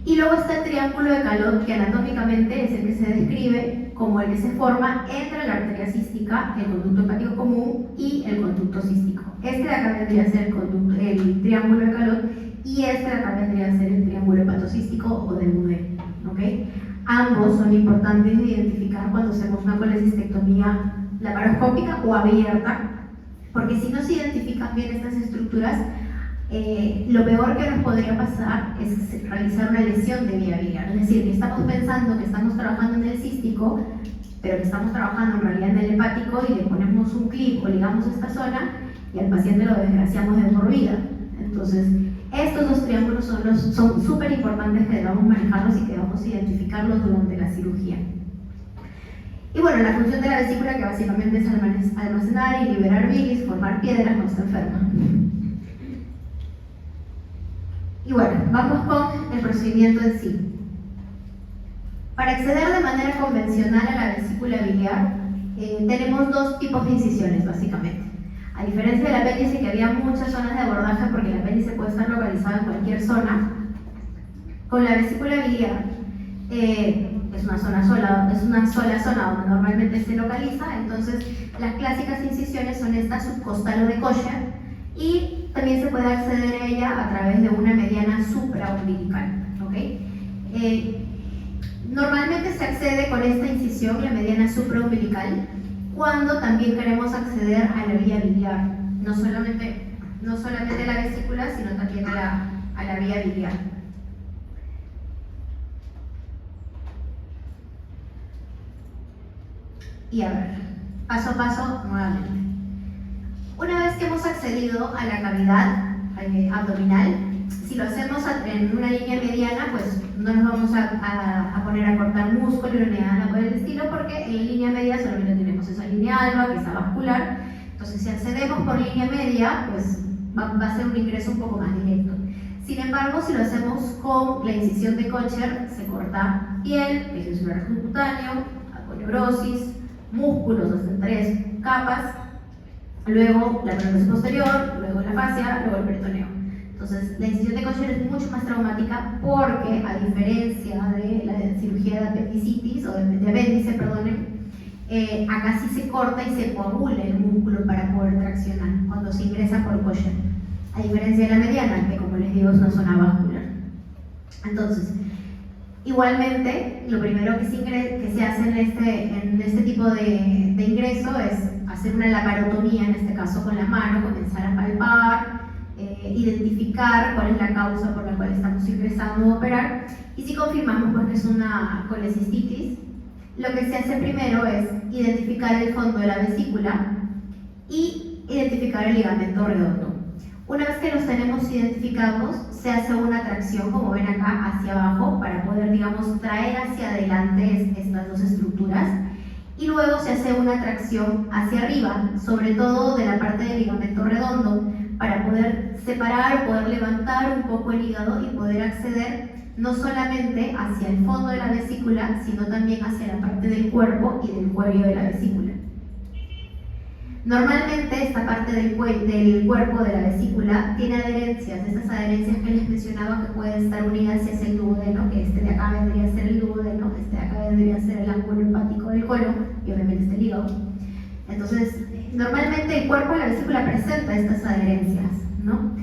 Y luego está el triángulo de Calot, que anatómicamente es el que se describe como el que se forma entre la arteria cística, el conducto hepático común y el conducto cístico. Este de acá vendría a ser el triángulo de Calot y este de acá vendría a ser el triángulo hepatocístico o de Boudet, ¿okay? Ambos son importantes de identificar cuando hacemos una colecistectomía laparoscópica o abierta, porque si no se identifican bien estas estructuras, lo peor que nos podría pasar es realizar una lesión de vía biliar. Es decir, que estamos pensando que estamos trabajando en el cístico, pero que estamos trabajando en realidad en el hepático, y le ponemos un clip o ligamos esta zona y al paciente lo desgraciamos de por vida. Entonces, estos dos triángulos son súper importantes, que debamos manejarlos y que debamos identificarlos durante la cirugía. Y bueno, la función de la vesícula, que básicamente es almacenar y liberar bilis, formar piedras cuando está enferma. Y bueno, vamos con el procedimiento en sí. Para acceder de manera convencional a la vesícula biliar, tenemos dos tipos de incisiones básicamente. A diferencia del apéndice, que había muchas zonas de abordaje porque el apéndice puede estar localizado en cualquier zona, Con la vesícula biliar es una sola zona donde normalmente se localiza, entonces las clásicas incisiones son esta subcostal o de Kosher, y también se puede acceder a ella a través de una mediana supraumbilical, ¿ok? Normalmente se accede con esta incisión, la mediana supraumbilical, cuando también queremos acceder a la vía biliar, no solamente a la vesícula, sino también a la vía biliar. Y a ver, paso a paso nuevamente. Una vez que hemos accedido a la cavidad abdominal, si lo hacemos en una línea mediana, pues no nos vamos a poner a cortar músculo ni nada por el estilo, porque en la línea media solamente tenemos esa línea alba, que es avascular. Entonces, si accedemos por línea media, pues va a ser un ingreso un poco más directo. Sin embargo, si lo hacemos con la incisión de Kosher, se corta piel, tejido celular subcutáneo, aponeurosis, músculos hasta en 3 capas, luego la prótesis posterior, luego la fascia, luego el peritoneo. Entonces, la incisión de Kosher es mucho más traumática porque, a diferencia de la cirugía de apendicitis o de apéndice, acá sí se corta y se coagula el músculo para poder traccionar cuando se ingresa por Kosher, a diferencia de la mediana, que como les digo es una zona vascular. Entonces, igualmente, lo primero que se hace en este tipo de ingreso es hacer una laparotomía, en este caso con la mano, comenzar a palpar, identificar cuál es la causa por la cual estamos ingresando a operar, y si confirmamos pues, que es una colecistitis, lo que se hace primero es identificar el fondo de la vesícula y identificar el ligamento redondo. Una vez que los tenemos identificados, se hace una tracción, como ven acá, hacia abajo, para poder, digamos, traer hacia adelante estas dos estructuras, y luego se hace una tracción hacia arriba, sobre todo de la parte del ligamento redondo, para poder separar, poder levantar un poco el hígado y poder acceder no solamente hacia el fondo de la vesícula, sino también hacia la parte del cuerpo y del cuello de la vesícula. Normalmente esta parte del cuerpo de la vesícula tiene adherencias, estas adherencias que les mencionaba que pueden estar unidas hacia el duodeno, que este de acá vendría a ser el duodeno, este de acá vendría a ser el ángulo hepático del colon y obviamente este el hígado. Entonces, normalmente el cuerpo de la vesícula presenta estas adherencias, ¿no?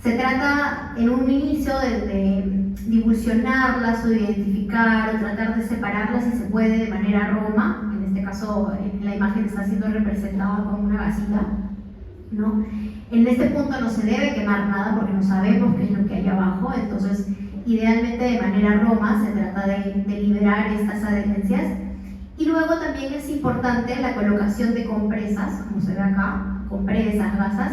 Se trata en un inicio de divulsionarlas o de identificar o tratar de separarlas si se puede de manera roma. En este caso la imagen está siendo representada con una gasita, ¿no? En este punto no se debe quemar nada porque no sabemos qué es lo que hay abajo, entonces idealmente de manera roma se trata de liberar estas adherencias. Y luego también es importante la colocación de compresas, como se ve acá, compresas, gasas,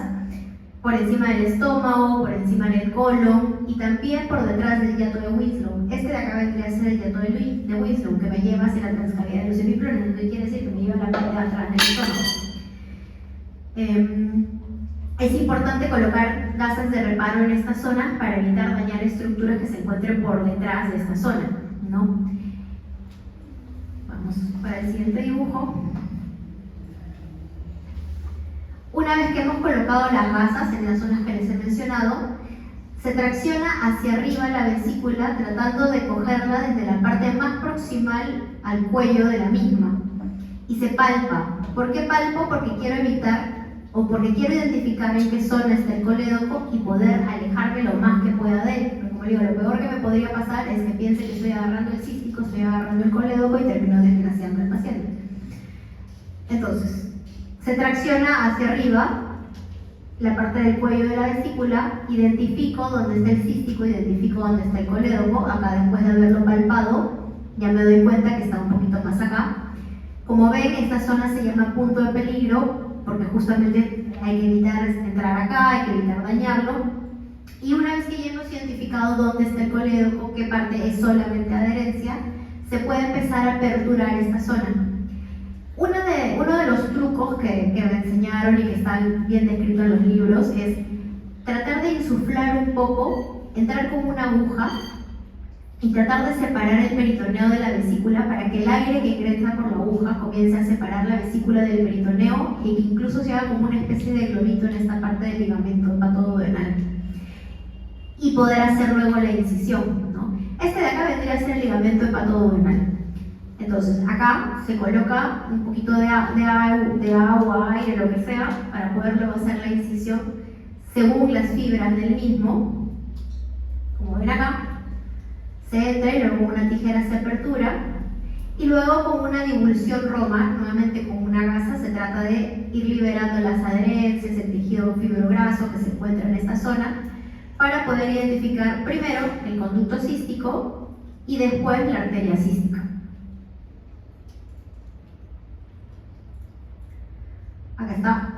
por encima del estómago, por encima del colon y también por detrás del hiato de Winslow. Este de acá vendría a ser el hiato de Winslow, que me lleva hacia la transcavidad de los semiplones, no quiere decir que me lleva a la parte de atrás del estómago. Es importante colocar gasas de reparo en esta zona para evitar dañar estructuras que se encuentren por detrás de esta zona, ¿no? Vamos para el siguiente dibujo. Una vez que hemos colocado las gasas en las zonas que les he mencionado, se tracciona hacia arriba la vesícula tratando de cogerla desde la parte más proximal al cuello de la misma y se palpa. ¿Por qué palpo? Porque quiero evitar o porque quiero identificar en qué zona está el colédoco y poder alejarme lo más que pueda de él. Pero como digo, lo peor que me podría pasar es que piense que estoy agarrando el cístico, estoy agarrando el colédoco y termino desgraciando al paciente. Entonces, se tracciona hacia arriba la parte del cuello de la vesícula, identifico dónde está el cístico, identifico dónde está el colédoco. Acá después de haberlo palpado, ya me doy cuenta que está un poquito más acá. Como ven, esta zona se llama punto de peligro porque justamente hay que evitar entrar acá, hay que evitar dañarlo. Y una vez que ya hemos identificado dónde está el colédoco, qué parte es solamente adherencia, se puede empezar a aperturar esta zona. Uno de los trucos que me enseñaron y que están bien descritos en los libros es tratar de insuflar un poco, entrar con una aguja y tratar de separar el peritoneo de la vesícula para que el aire que ingresa por la aguja comience a separar la vesícula del peritoneo y que incluso se haga como una especie de globito en esta parte del ligamento hepatoduodenal y poder hacer luego la incisión, ¿no? Este de acá vendría a ser el ligamento hepatoduodenal. Entonces, acá se coloca un poquito de agua, aire, lo que sea, para poder luego hacer la incisión según las fibras del mismo. Como ven acá, se entra y luego con una tijera se apertura. Y luego con una divulsión roma, nuevamente con una gasa, se trata de ir liberando las adherencias, el tejido fibrograso que se encuentra en esta zona, para poder identificar primero el conducto cístico y después la arteria cística. Acá está.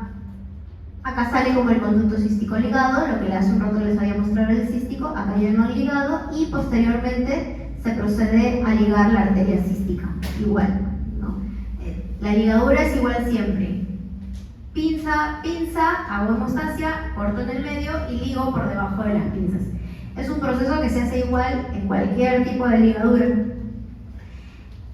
Acá sale como el conducto cístico ligado, lo que hace un rato les había mostrado el cístico, acá ya no el ligado, y posteriormente se procede a ligar la arteria cística, igual, ¿no? La ligadura es igual siempre. Pinza, hago hemostasia, corto en el medio y ligo por debajo de las pinzas. Es un proceso que se hace igual en cualquier tipo de ligadura.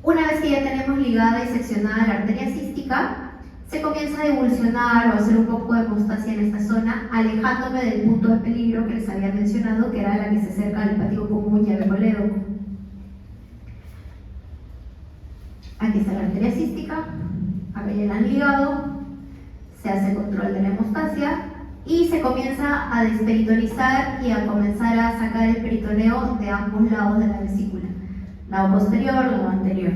Una vez que ya tenemos ligada y seccionada la arteria cística, se comienza a divulsionar o a hacer un poco de hemostasia en esta zona, alejándome del punto de peligro que les había mencionado, que era la que se acerca al hepático común y al colédoco. Aquí está la arteria cística, acá ya la han ligado, se hace control de la hemostasia y se comienza a desperitonizar y a comenzar a sacar el peritoneo de ambos lados de la vesícula, lado posterior, lado anterior.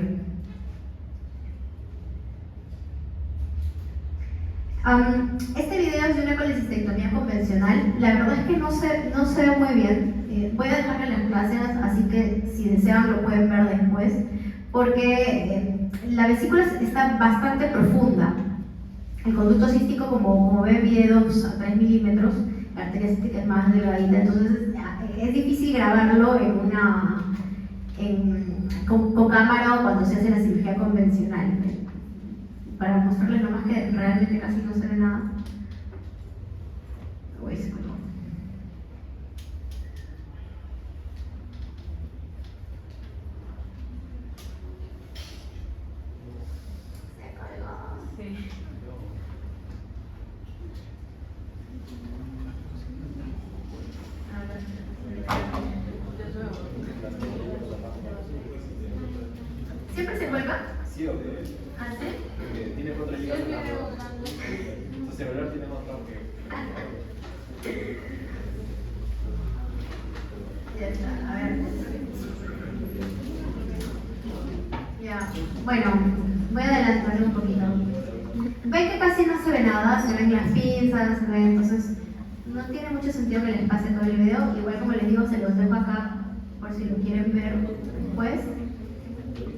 Este video es de una colecistectomía convencional. La verdad es que no se ve muy bien. Voy a dejarle las clases, así que si desean lo pueden ver después, porque la vesícula está bastante profunda. El conducto cístico, como ven, mide 2 a 3 milímetros. La arteria cística es más delgadita, entonces es difícil grabarlo con cámara o cuando se hace la cirugía convencional. Para mostrarles nomás que realmente casi no se ve nada. ¿Siempre se cuelga? Sí, obvio. ¿Ah, sí? Porque tiene proteínas. Su celular tiene más trabajo que. Ya está, a ver. Ya, bueno, voy a adelantarle un poquito. Ven que casi no se ve nada, se ven las pinzas, se ven, entonces no tiene mucho sentido que les pase todo el video. Igual como les digo, se los dejo acá por si lo quieren ver después.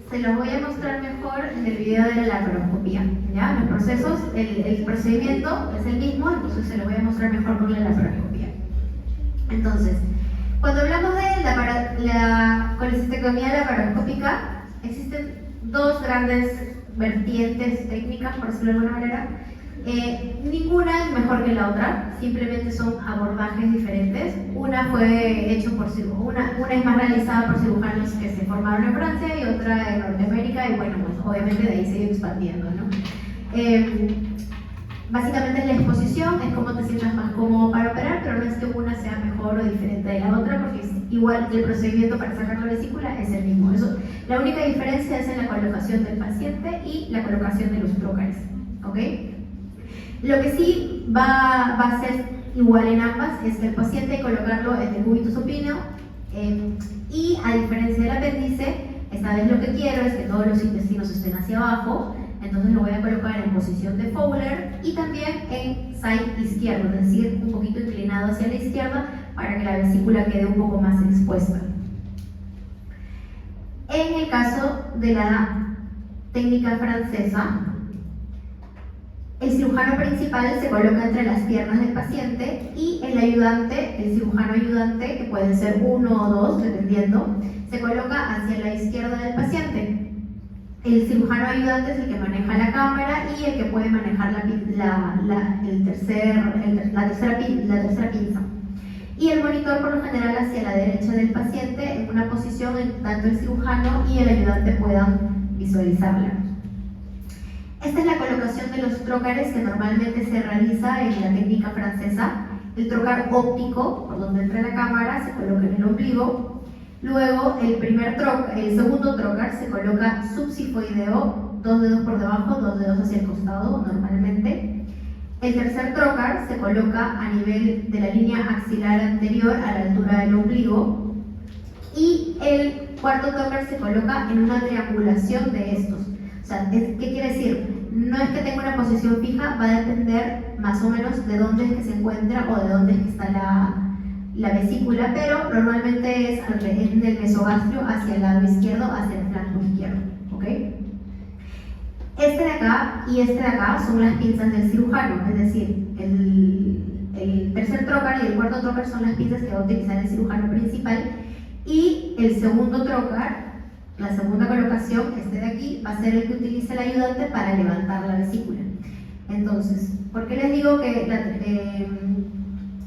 Se los voy a mostrar mejor en el video de la laparoscopía, ¿ya? Los procesos, el procedimiento es el mismo, entonces se los voy a mostrar mejor con la laparoscopía. Entonces, cuando hablamos de la colecistectomía laparoscópica, existen dos grandes vertientes técnicas, por decirlo de alguna manera. Ninguna es mejor que la otra, simplemente son abordajes diferentes. Una fue hecho por una es más realizada por cirujanos que se formaron en Francia y otra en Norteamérica, y bueno, pues obviamente de ahí se ha ido expandiendo, ¿no? Básicamente la exposición es cómo te sientas más cómodo para operar, pero no es que una sea mejor o diferente de la otra, porque es igual el procedimiento para sacar la vesícula es el mismo. La única diferencia es en la colocación del paciente y la colocación de los trócares, ¿ok? Lo que sí va a ser igual en ambas es que el paciente hay que colocarlo en el cúbito supino, y a diferencia del apéndice, esta vez lo que quiero es que todos los intestinos estén hacia abajo, entonces lo voy a colocar en posición de Fowler y también en side izquierdo, es decir, un poquito inclinado hacia la izquierda para que la vesícula quede un poco más expuesta. En el caso de la técnica francesa, el cirujano principal se coloca entre las piernas del paciente y el ayudante, el cirujano ayudante, que pueden ser uno o dos, dependiendo, se coloca hacia la izquierda del paciente. El cirujano ayudante es el que maneja la cámara y el que puede manejar la tercera pinza. Y el monitor por lo general hacia la derecha del paciente en una posición en tanto el cirujano y el ayudante puedan visualizarla. Esta es la colocación de los trócares que normalmente se realiza en la técnica francesa. El trócar óptico, por donde entra la cámara, se coloca en el ombligo. Luego, el segundo trocar se coloca subsifoideo, 2 dedos por debajo, 2 dedos hacia el costado, normalmente. El tercer trocar se coloca a nivel de la línea axilar anterior, a la altura del ombligo. Y el cuarto trocar se coloca en una triangulación de estos. O sea, ¿qué quiere decir? No es que tenga una posición fija, va a depender más o menos de dónde es que se encuentra o de dónde es que está la vesícula, pero normalmente es en el mesogastrio hacia el lado izquierdo, hacia el flanco izquierdo, ¿ok? Este de acá y este de acá son las pinzas del cirujano, es decir, el tercer trocar y el cuarto trocar son las pinzas que va a utilizar el cirujano principal, y el segundo trocar, la segunda colocación, este de aquí, va a ser el que utilice el ayudante para levantar la vesícula. Entonces, ¿por qué les digo que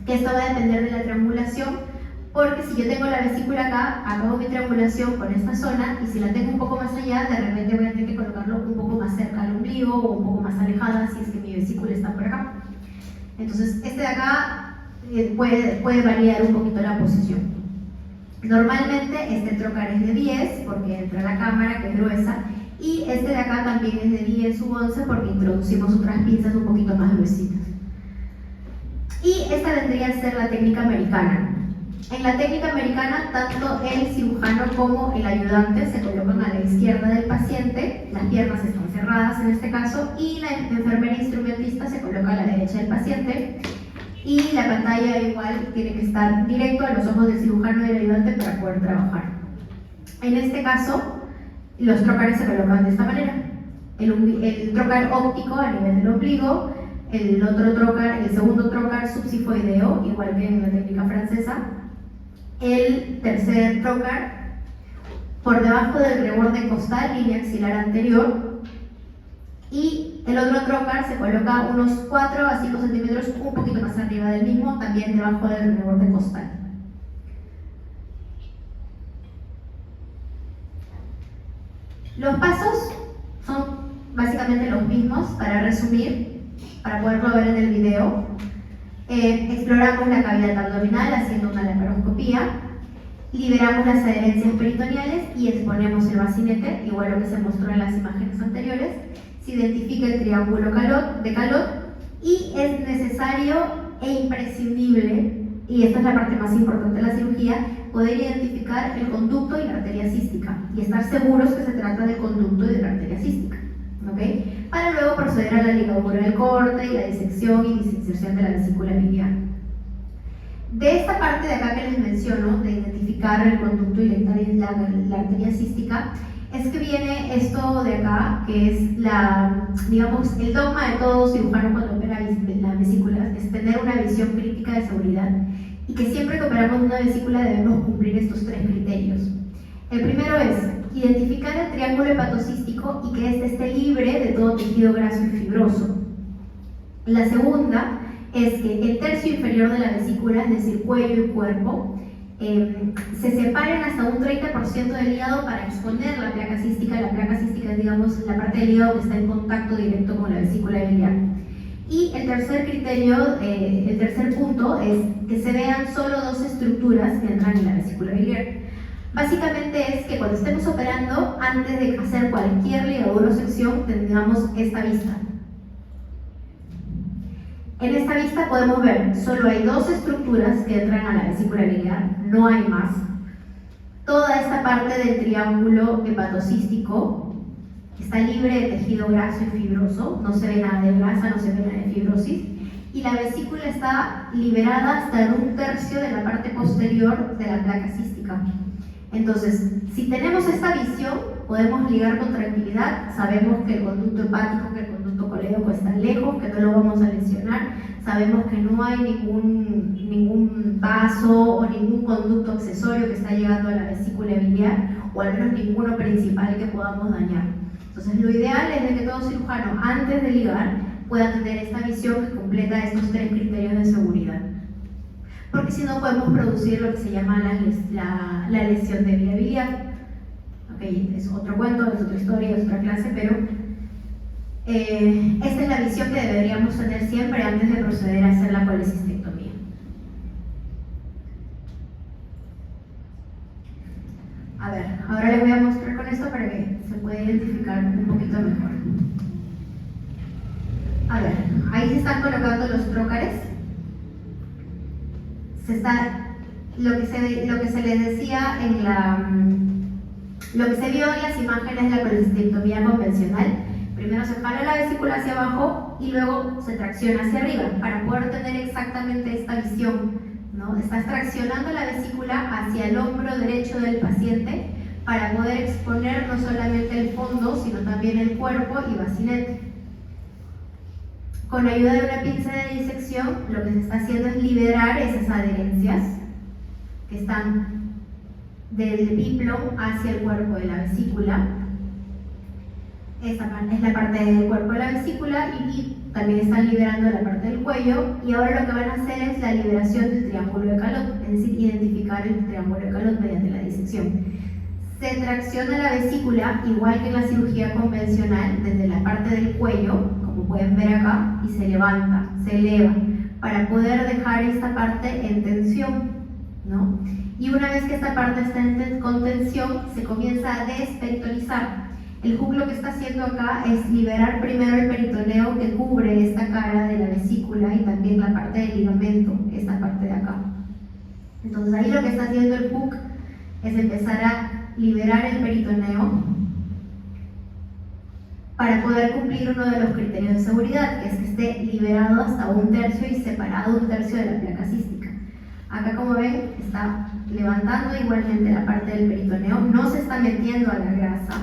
esto va a depender de la triangulación? Porque si yo tengo la vesícula acá, acabo mi triangulación con esta zona, y si la tengo un poco más allá, de repente voy a tener que colocarlo un poco más cerca al ombligo o un poco más alejada si es que mi vesícula está por acá. Entonces, este de acá puede variar un poquito la posición. Normalmente este trocar es de 10 porque entra la cámara, que es gruesa, y este de acá también es de 10/11 porque introducimos otras pinzas un poquito más gruesitas. Y esta vendría a ser la técnica americana. En la técnica americana, tanto el cirujano como el ayudante se colocan a la izquierda del paciente, las piernas están cerradas en este caso, y la enfermera instrumentista se coloca a la derecha del paciente, y la pantalla igual tiene que estar directo a los ojos del cirujano y del ayudante para poder trabajar. En este caso, los trocares se colocan de esta manera. El trocar óptico a nivel del ombligo, el segundo trocar subsifoideo, igual que en la técnica francesa, el tercer trocar por debajo del reborde costal, línea axilar anterior, y el otro trocar se coloca unos 4 a 5 centímetros un poquito más arriba del mismo, también debajo del reborde costal. Los pasos son básicamente los mismos, para resumir, para poderlo ver en el video. Exploramos la cavidad abdominal haciendo una laparoscopía, liberamos las adherencias peritoneales y exponemos el bacinete, igual lo que se mostró en las imágenes anteriores. Se identifica el triángulo de Calot y es necesario e imprescindible, y esta es la parte más importante de la cirugía, poder identificar el conducto y la arteria cística y estar seguros que se trata del conducto y de la arteria cística, ¿okay? Para luego proceder a la ligadura del corte y la disección y disinserción de la vesícula biliar. De esta parte de acá que les menciono, de identificar el conducto y la arteria cística, es que viene esto de acá, que es digamos, el dogma de todo cirujano cuando opera las vesículas, es tener una visión crítica de seguridad, y que siempre que operamos una vesícula debemos cumplir estos 3 criterios. El primero es identificar el triángulo hepatocístico y que éste esté libre de todo tejido graso y fibroso. La segunda es que el tercio inferior de la vesícula, es decir, cuello y cuerpo, se separen hasta un 30% del hígado para exponer la placa cística. La placa cística es, digamos, la parte del hígado que está en contacto directo con la vesícula biliar. Y el tercer criterio, el tercer punto, es que se vean solo 2 estructuras que entran en la vesícula biliar. Básicamente es que cuando estemos operando, antes de hacer cualquier ligadura o sección, tengamos esta vista. En esta vista podemos ver, solo hay 2 estructuras que entran a la vesícula biliar, no hay más. Toda esta parte del triángulo hepatocístico está libre de tejido graso y fibroso, no se ve nada de grasa, no se ve nada de fibrosis, y la vesícula está liberada hasta en un tercio de la parte posterior de la placa cística. Entonces, si tenemos esta visión, podemos ligar con tranquilidad. Sabemos que el conducto hepático, que el conducto colédoco están lejos, que no lo vamos a lesionar. Sabemos que no hay ningún vaso o ningún conducto accesorio que está llegando a la vesícula biliar, o al menos ninguno principal que podamos dañar. Entonces, lo ideal es de que todo cirujano, antes de ligar, pueda tener esta visión que completa estos 3 criterios de seguridad. Porque si no, podemos producir lo que se llama la lesión de vía biliar. Okay, es otro cuento, es otra historia, es otra clase, pero esta es la visión que deberíamos tener siempre antes de proceder a hacer la colecistectomía. Ahora les voy a mostrar con esto para que se pueda identificar un poquito mejor. A ver, ahí se están colocando los trócares. Lo que se les decía lo que se vio en las imágenes de la colecistectomía convencional. Primero se jala la vesícula hacia abajo y luego se tracciona hacia arriba para poder tener exactamente esta visión, ¿no? Estás traccionando la vesícula hacia el hombro derecho del paciente para poder exponer no solamente el fondo, sino también el cuerpo y bacinete. Con ayuda de una pinza de disección, lo que se está haciendo es liberar esas adherencias que están del epíplon hacia el cuerpo de la vesícula. Esta es la parte del cuerpo de la vesícula y también están liberando la parte del cuello, y ahora lo que van a hacer es la liberación del triángulo de Calot, es decir, identificar el triángulo de Calot mediante la disección. Se tracciona la vesícula igual que en la cirugía convencional desde la parte del cuello, como pueden ver acá, y se levanta, se eleva, para poder dejar esta parte en tensión, ¿no? Y una vez que esta parte está con tensión, se comienza a desperitonizar. El hook lo que está haciendo acá es liberar primero el peritoneo que cubre esta cara de la vesícula y también la parte del ligamento, esta parte de acá. Entonces ahí lo que está haciendo el hook es empezar a liberar el peritoneo para poder cumplir uno de los criterios de seguridad, que es que esté liberado hasta 1/3 y separado 1/3 de la placa cística. Acá, como ven, está levantando igualmente la parte del peritoneo, no se está metiendo a la grasa,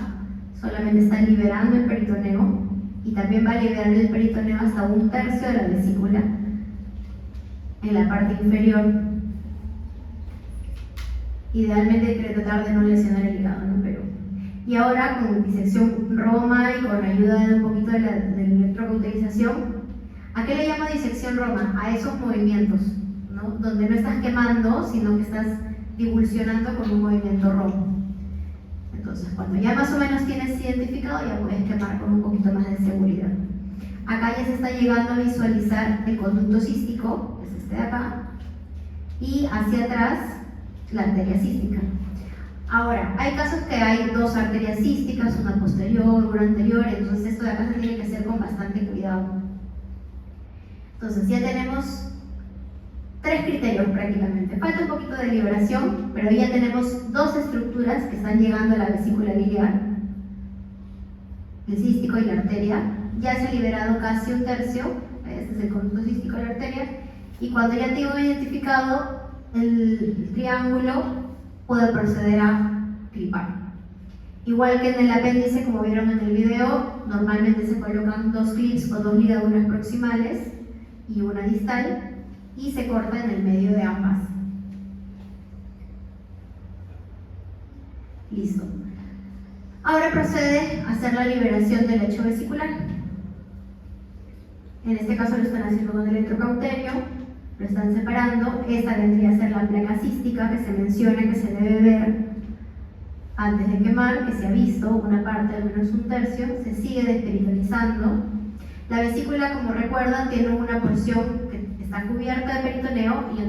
solamente está liberando el peritoneo, y también va a liberar el peritoneo hasta 1/3 de la vesícula en la parte inferior. Idealmente hay que tratar de no lesionar el hígado, ¿no? Y ahora con disección Roma y con ayuda de un poquito de la electrocauterización, ¿a qué le llamo disección Roma? A esos movimientos, ¿no? Donde no estás quemando, sino que estás divulsionando con un movimiento Roma. Entonces, cuando ya más o menos tienes identificado, ya puedes quemar con un poquito más de seguridad. Acá ya se está llegando a visualizar el conducto cístico, que es este de acá, y hacia atrás la arteria cística. Ahora, hay casos que hay dos arterias císticas, una posterior, una anterior, entonces esto de acá se tiene que hacer con bastante cuidado. Entonces ya tenemos 3 criterios prácticamente. Falta un poquito de liberación, pero ya tenemos 2 estructuras que están llegando a la vesícula biliar, el cístico y la arteria. Ya se ha liberado casi 1/3, este es el conducto cístico y la arteria, y cuando ya tengo identificado el triángulo, puedo proceder a clipar. Igual que en el apéndice, como vieron en el video, normalmente se colocan 2 clips o 2 ligaduras proximales y una distal, y se corta en el medio de ambas. Listo. Ahora procede a hacer la liberación del lecho vesicular. En este caso lo están haciendo con el electrocauterio, lo están separando. Esta vendría a ser la placa cística que se menciona que se debe ver antes de quemar, que se ha visto una parte al menos 1/3, se sigue desperitonizando. La vesícula, como recuerdan, tiene una porción que está cubierta de peritoneo y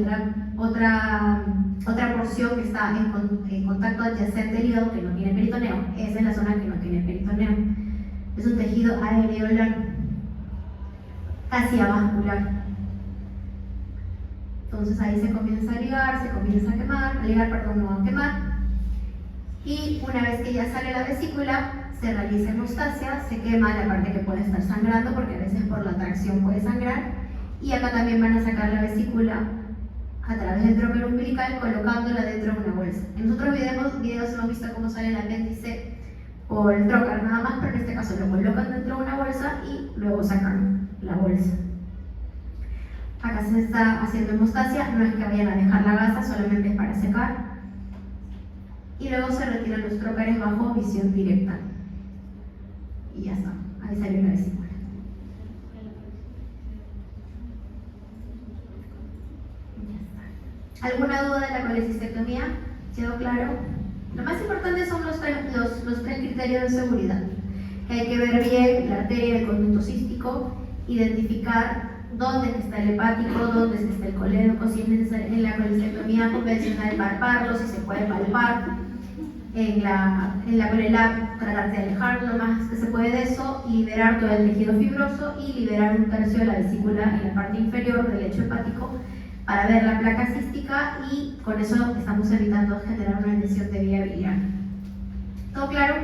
otra porción que está en contacto adyacente al hígado que no tiene peritoneo. Esa es la zona que no tiene peritoneo. Es un tejido areolar, casi avascular. Entonces ahí se comienza a ligar, se comienza a quemar, y una vez que ya sale la vesícula, se realiza hemostasia, se quema la parte que puede estar sangrando, porque a veces por la tracción puede sangrar, y acá también van a sacar la vesícula a través del tróquero umbilical, colocándola dentro de una bolsa. En otros videos hemos visto cómo sale el apéndice por el trócar nada más, pero en este caso lo colocan dentro de una bolsa y luego sacan la bolsa. Acá se está haciendo hemostasia, no es que vayan a dejar la gasa, solamente es para secar. Y luego se retiran los trócares bajo visión directa. Y ya está, ahí salió la vesícula. ¿Alguna duda de la colecistectomía? ¿Quedó claro? Lo más importante son los tres criterios de seguridad. Que hay que ver bien la arteria del conducto cístico, identificar dónde está el hepático, dónde está el colédoco, si es necesario en la colecistectomía convencional palparlo, si se puede palpar. en la colela, tratar de alejar lo más que se puede de eso, liberar todo el tejido fibroso y liberar un tercio de la vesícula en la parte inferior del lecho hepático para ver la placa cística, y con eso estamos evitando generar una lesión de vía biliar. ¿Todo claro?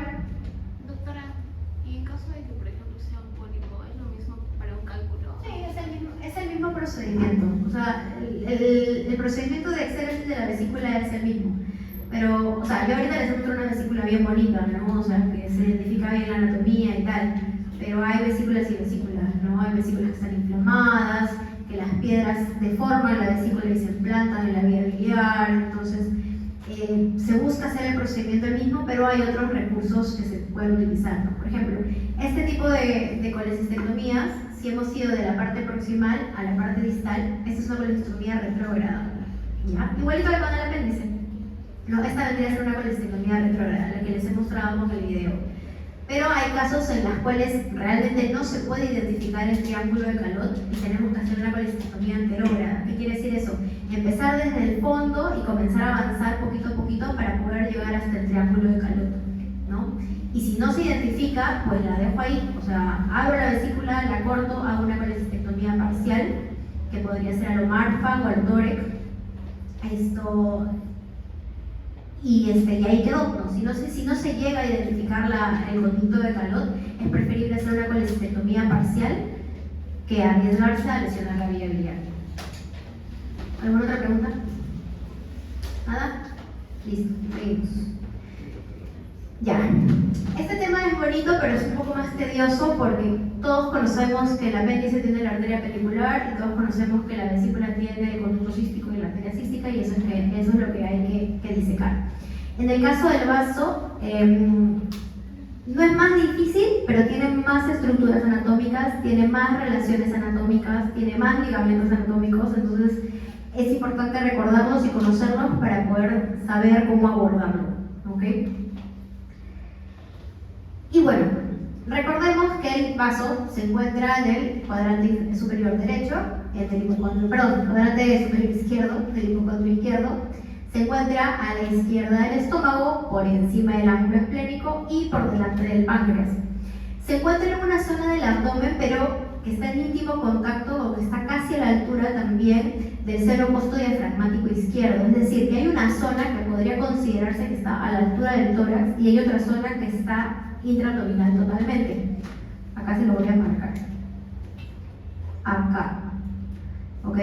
Doctora, y en caso de que, por ejemplo, sea un pólipo, ¿es lo mismo para un cálculo? Sí, es el mismo procedimiento. O sea, el procedimiento de exéresis de la vesícula es el mismo. Pero, o sea, yo ahorita les muestro una vesícula bien bonita, ¿no? O sea, que se identifica bien la anatomía y tal. Pero hay vesículas y vesículas, ¿no? Hay vesículas que están inflamadas, que las piedras deforman la vesícula y se implantan en la vía biliar. Entonces, se busca hacer el procedimiento el mismo, pero hay otros recursos que se pueden utilizar, ¿no? Por ejemplo, este tipo de colecistectomías, si hemos ido de la parte proximal a la parte distal, esta es una colecistectomía retrógrada, ¿ya? Igualito que con el apéndice. No, esta vendría a ser una colecistectomía retrógrada, la que les he mostrado con el video. Pero hay casos en los cuales realmente no se puede identificar el triángulo de Calot y tenemos que hacer una colecistectomía anterógrada. ¿Qué quiere decir eso? Empezar desde el fondo y comenzar a avanzar poquito a poquito para poder llegar hasta el triángulo de Calot, ¿no? Y si no se identifica, pues la dejo ahí. O sea, abro la vesícula, la corto, hago una colecistectomía parcial, que podría ser a lo Marfan o al Torek. Y ahí quedó, ¿no? Si no se llega a identificar el conducto de Calot, es preferible hacer una colecistectomía parcial que arriesgarse a lesionar la vía biliar. ¿Alguna otra pregunta? ¿Nada? Listo, seguimos. Ya. Este tema es bonito, pero es un poco más tedioso porque todos conocemos que el apéndice tiene la arteria penicular y todos conocemos que la vesícula tiene el conducto cístico y la arteria cística, y eso es lo que hay que disecar. En el caso del vaso, no es más difícil, pero tiene más estructuras anatómicas, tiene más relaciones anatómicas, tiene más ligamentos anatómicos, entonces es importante recordarlos y conocerlos para poder saber cómo abordarlo, ¿ok? Y bueno, recordemos que el vaso se encuentra en el cuadrante superior derecho, cuadrante superior izquierdo del hipocondrio izquierdo. Se encuentra a la izquierda del estómago, por encima del ángulo esplénico y por delante del páncreas. Se encuentra en una zona del abdomen, pero que está en íntimo contacto o que está casi a la altura también del seno costodiafragmático izquierdo. Es decir, que hay una zona que podría considerarse que está a la altura del tórax y hay otra zona que está intraabdominal totalmente. Acá se lo voy a marcar. Acá. ¿Ok?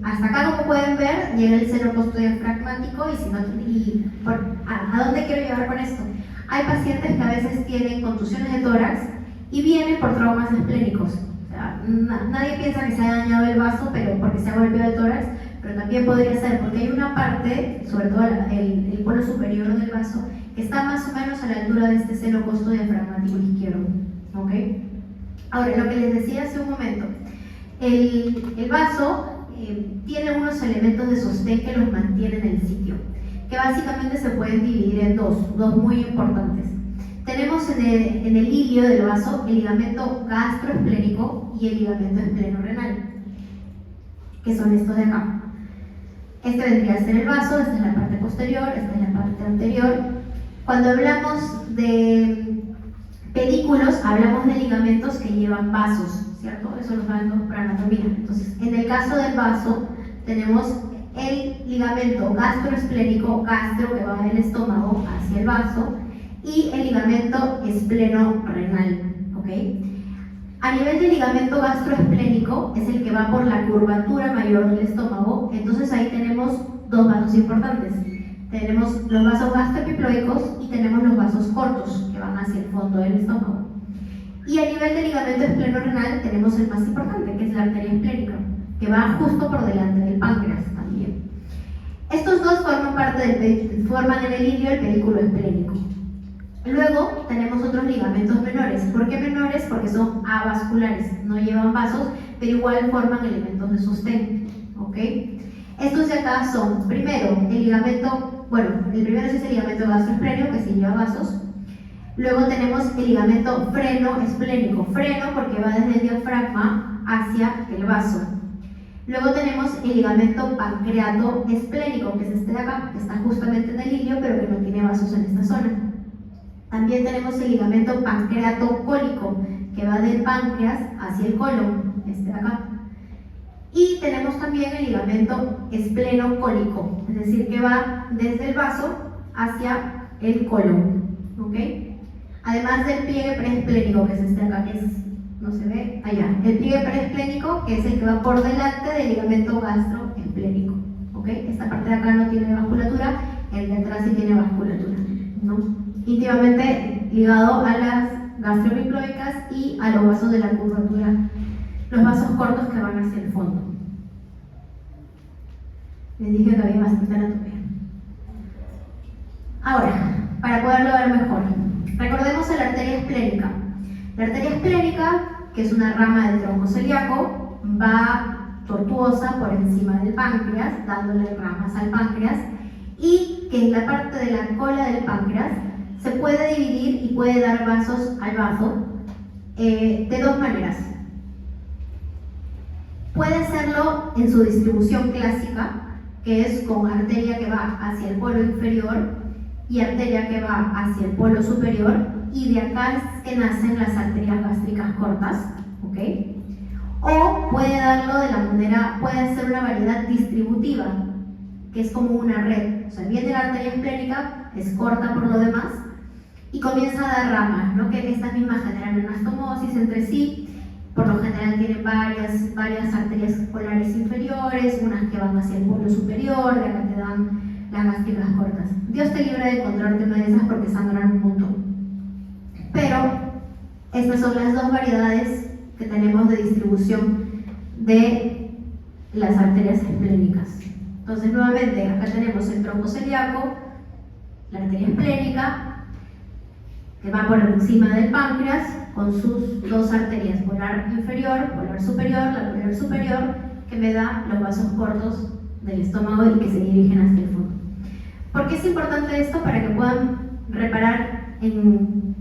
Hasta acá, como pueden ver, llega el seno costodiafragmático ¿a dónde quiero llegar con esto? Hay pacientes que a veces tienen contusiones de tórax y vienen por traumas esplénicos. O sea, nadie piensa que se haya dañado el vaso, pero porque se ha golpeado el tórax, pero también podría ser porque hay una parte, sobre todo el polo superior del vaso, que está más o menos a la altura de este seno costodiafragmático izquierdo. ¿Ok? Ahora, lo que les decía hace un momento, el vaso tiene unos elementos de sostén que los mantienen en el sitio, que básicamente se pueden dividir en dos muy importantes. Tenemos en el ilio del vaso el ligamento gastroesplénico y el ligamento esplenorenal, que son estos de acá. Este vendría a ser el vaso, esta es la parte posterior, esta es la parte anterior. Cuando hablamos de pedículos, hablamos de ligamentos que llevan vasos, ¿cierto? Eso lo sabemos para anatomía. Entonces, en el caso del vaso, tenemos el ligamento gastroesplénico, gastro, que va del estómago hacia el vaso, y el ligamento espleno-renal, ¿ok? A nivel del ligamento gastroesplénico es el que va por la curvatura mayor del estómago, entonces ahí tenemos dos vasos importantes. Tenemos los vasos gastroepiploicos y tenemos los vasos cortos, que van hacia el fondo del estómago. Y a nivel del ligamento esplenorenal tenemos el más importante, que es la arteria esplénica, que va justo por delante del páncreas también. Estos dos forman en el ilio el pedículo esplénico. Luego tenemos otros ligamentos menores. ¿Por qué menores? Porque son avasculares, no llevan vasos, pero igual forman elementos de sostén, ¿ok? Estos de acá son, primero, el ligamento, el primero es el ligamento gastroesplénico, que sí lleva vasos. Luego tenemos el ligamento freno-esplénico, freno porque va desde el diafragma hacia el vaso. Luego tenemos el ligamento pancreato-esplénico, que es este de acá, que está justamente en el ilio, pero que no tiene vasos en esta zona. También tenemos el ligamento pancreato-cólico, que va del páncreas hacia el colon, este de acá. Y tenemos también el ligamento espleno-cólico, es decir, que va desde el vaso hacia el colon, ¿ok? Además del pliegue preesplénico, que es este de acá, que es, no se ve, allá. El pliegue preesplénico, que es el que va por delante del ligamento gastroesplénico, ¿ok? Esta parte de acá no tiene vasculatura, el de atrás sí tiene vasculatura, ¿no? Íntimamente ligado a las gastrobicloicas y a los vasos de la curvatura, los vasos cortos que van hacia el fondo. Les dije que había bastante anatomía. Ahora, para poderlo ver mejor, recordemos la arteria esplénica. La arteria esplénica, que es una rama del tronco celíaco, va tortuosa por encima del páncreas, dándole ramas al páncreas, y que en la parte de la cola del páncreas se puede dividir y puede dar vasos al vaso de dos maneras. Puede hacerlo en su distribución clásica, que es con arteria que va hacia el polo inferior y arteria que va hacia el polo superior, y de acá es que nacen las arterias gástricas cortas, ¿ok? O puede darlo de la manera, puede hacer una variedad distributiva, que es como una red. O sea, viene la arteria esplénica, es corta por lo demás, y comienza a dar ramas, ¿no? Que estas mismas generan anastomosis entre sí. Por lo general tienen varias arterias polares inferiores, unas que van hacia el polo superior, de acá te dan las gástricas cortas. Dios te libre de encontrarte una de esas porque sangran un montón. Pero estas son las dos variedades que tenemos de distribución de las arterias esplénicas. Entonces, nuevamente, acá tenemos el tronco celíaco, la arteria esplénica, que va por encima del páncreas con sus dos arterias, polar inferior, polar superior, la polar superior, que me da los vasos cortos del estómago y que se dirigen hacia el fondo. ¿Por qué es importante esto? Para que puedan reparar,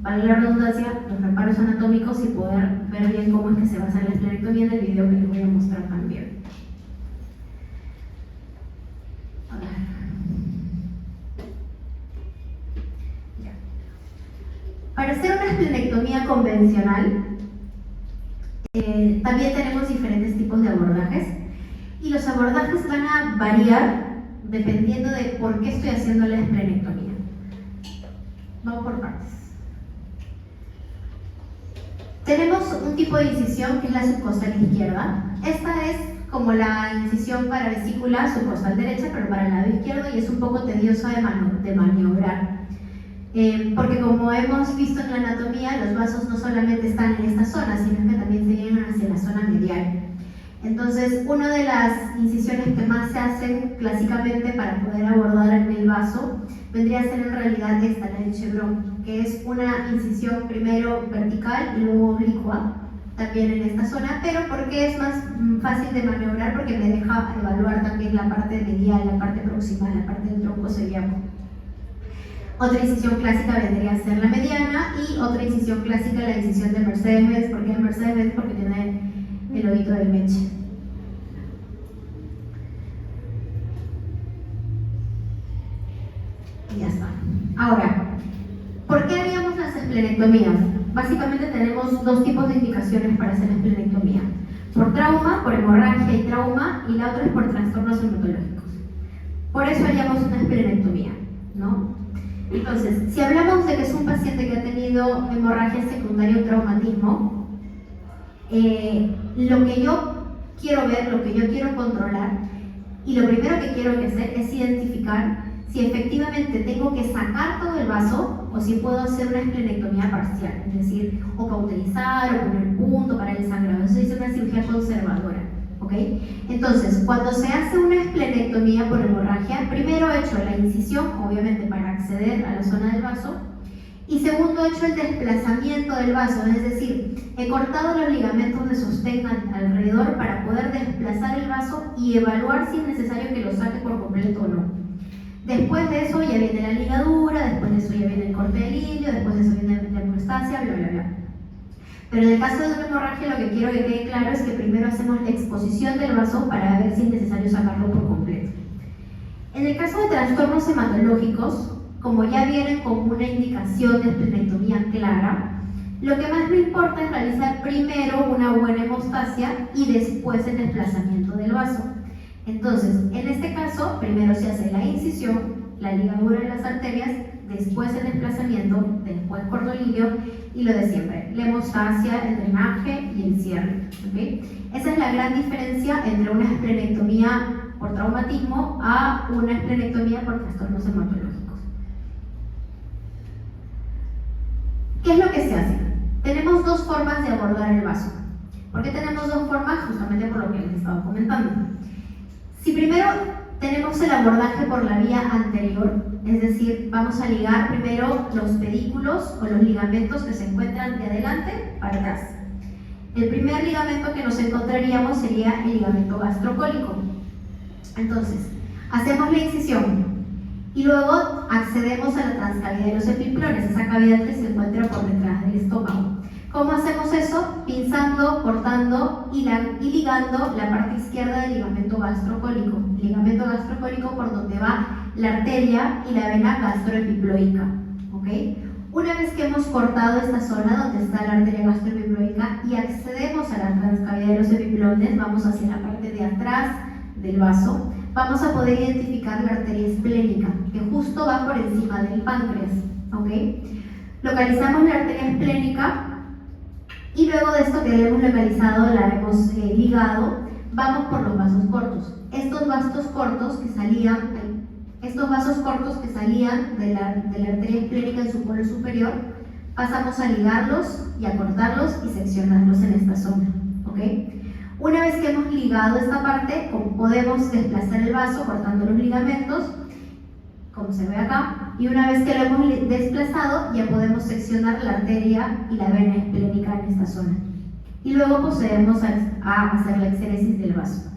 para la redundancia, los reparos anatómicos y poder ver bien cómo es que se basa la esplenectomía en el video que les voy a mostrar también. A ver. Para hacer una esplenectomía convencional, también tenemos diferentes tipos de abordajes, y los abordajes van a variar dependiendo de por qué estoy haciendo la esplenectomía. Vamos por partes. Tenemos un tipo de incisión que es la subcostal izquierda. Esta es como la incisión para vesícula subcostal derecha, pero para el lado izquierdo, y es un poco tediosa de maniobrar. Porque como hemos visto en la anatomía, los vasos no solamente están en esta zona, sino que también se llegan hacia la zona medial. Entonces, una de las incisiones que más se hacen clásicamente para poder abordar en el vaso vendría a ser en realidad esta, la del Chevron, que es una incisión primero vertical y luego oblicua, también en esta zona, pero porque es más fácil de maniobrar, porque me deja evaluar también la parte medial, la parte proximal, la parte del tronco celíaco. Otra incisión clásica vendría a ser la mediana, y otra incisión clásica la incisión de Mercedes-Benz. ¿Por qué Mercedes-Benz? Porque tiene el lobito del meche. Y ya está. Ahora, ¿por qué haríamos las esplenectomías? Básicamente tenemos dos tipos de indicaciones para hacer la esplenectomía. Por trauma, por hemorragia y trauma, y la otra es por trastornos hematológicos. Por eso haríamos una esplenectomía, ¿no? Entonces, si hablamos de que es un paciente que ha tenido hemorragia secundaria o traumatismo, lo que yo quiero ver, lo que yo quiero controlar, y lo primero que quiero hacer es identificar si efectivamente tengo que sacar todo el vaso o si puedo hacer una esplenectomía parcial, es decir, o cauterizar o poner punto para el sangrado. Eso es una cirugía conservadora, ¿ok? Entonces, cuando se hace una esplenectomía por hemorragia, primero he hecho la incisión, obviamente para acceder a la zona del vaso, y segundo he hecho el desplazamiento del vaso, es decir, he cortado los ligamentos de sostén alrededor para poder desplazar el vaso y evaluar si es necesario que lo saque por completo o no. Después de eso ya viene la ligadura, después de eso ya viene el corte del hilio, después de eso viene la hemostasia, bla bla bla. Pero en el caso de una hemorragia, lo que quiero que quede claro es que primero hacemos la exposición del vaso para ver si es necesario sacarlo por completo. En el caso de trastornos hematológicos, como ya vienen con una indicación de esplenectomía clara, lo que más me importa es realizar primero una buena hemostasia y después el desplazamiento del vaso. Entonces, en este caso, primero se hace la incisión, la ligadura de las arterias, después el desplazamiento, después cordolilio y lo de siempre, la hemostasia, el drenaje y el cierre. ¿Okay? Esa es la gran diferencia entre una esplenectomía por traumatismo a una esplenectomía por trastornos hematológicos. ¿Qué es lo que se hace? Tenemos dos formas de abordar el vaso. ¿Por qué tenemos dos formas? Justamente por lo que les estaba comentando. Si primero tenemos el abordaje por la vía anterior, es decir, vamos a ligar primero los pedículos o los ligamentos que se encuentran de adelante para atrás. El primer ligamento que nos encontraríamos sería el ligamento gastrocólico. Entonces, hacemos la incisión y luego accedemos a la transcavidad de los epiplones, esa cavidad que se encuentra por detrás del estómago. ¿Cómo hacemos eso? Pinzando, cortando y ligando la parte izquierda del ligamento gastrocólico. Ligamento gastrocólico por donde va la arteria y la vena gastroepiploica. ¿Okay? Una vez que hemos cortado esta zona donde está la arteria gastroepiploica y accedemos a la transcavidad de los epiplones, vamos hacia la parte de atrás del vaso, vamos a poder identificar la arteria esplénica, que justo va por encima del páncreas. ¿Okay? Localizamos la arteria esplénica y luego de esto que la hemos localizado, la hemos ligado, vamos por los vasos cortos. Estos vasos cortos que salían de la arteria esplénica en su polo superior, pasamos a ligarlos y a cortarlos y seccionarlos en esta zona. ¿Okay? Una vez que hemos ligado esta parte, podemos desplazar el vaso cortando los ligamentos, como se ve acá, y una vez que lo hemos desplazado, ya podemos seccionar la arteria y la vena esplénica en esta zona. Y luego procedemos a hacer la exéresis del vaso.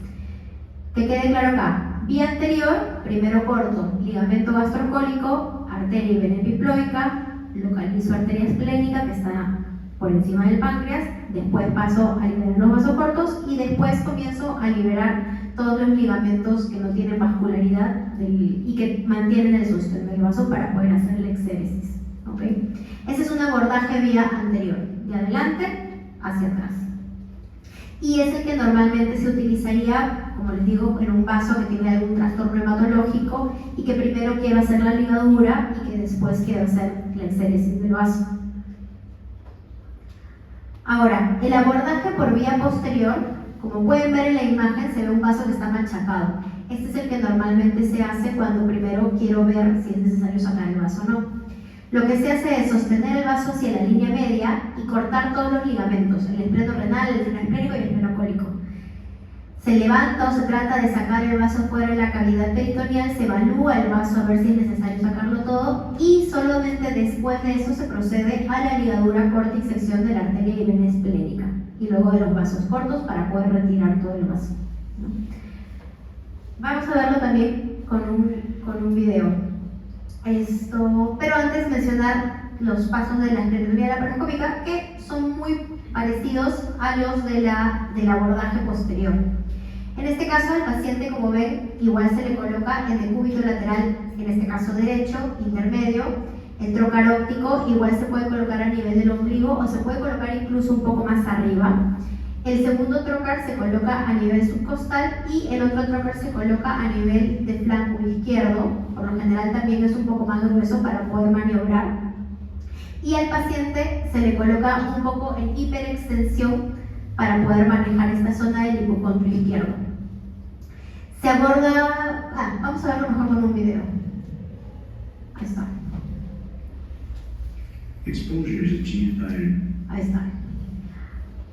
Que quede claro acá, vía anterior, primero corto ligamento gastrocólico, arteria y vena epiploica, localizo arteria esplénica que está por encima del páncreas, después paso a liberar los vasocortos y después comienzo a liberar todos los ligamentos que no tienen vascularidad y que mantienen el sostén del vaso para poder hacer la exéresis. ¿Okay? Ese es un abordaje vía anterior, de adelante hacia atrás. Y es el que normalmente se utilizaría, como les digo, en un vaso que tiene algún trastorno hematológico y que primero quiero hacer la ligadura y que después quiero hacer la exéresis del vaso. Ahora, el abordaje por vía posterior, como pueden ver en la imagen, se ve un vaso que está machacado. Este es el que normalmente se hace cuando primero quiero ver si es necesario sacar el vaso o no. Lo que se hace es sostener el vaso hacia la línea media y cortar todos los ligamentos, el espleno renal, el freno esplénico y el espleno. Se levanta o se trata de sacar el vaso fuera de la cavidad peritoneal, se evalúa el vaso a ver si es necesario sacarlo todo y solamente después de eso se procede a la ligadura, corte y sección de la arteria y vena esplénica y luego de los vasos cortos para poder retirar todo el vaso. Vamos a verlo también con un video. Pero antes mencionar los pasos de la esplenectomía laparoscópica que son muy parecidos a los del abordaje posterior. En este caso, al paciente, como ven, igual se le coloca el decúbito lateral, en este caso derecho, intermedio. El trocar óptico igual se puede colocar a nivel del ombligo o se puede colocar incluso un poco más arriba. El segundo trocar se coloca a nivel subcostal y el otro trocar se coloca a nivel de flanco izquierdo. Por lo general también es un poco más grueso para poder maniobrar. Y al paciente se le coloca un poco en hiperextensión para poder manejar esta zona del hipocondrio izquierdo. Se aborda... vamos a verlo mejor con un video. Ahí está. Ahí está.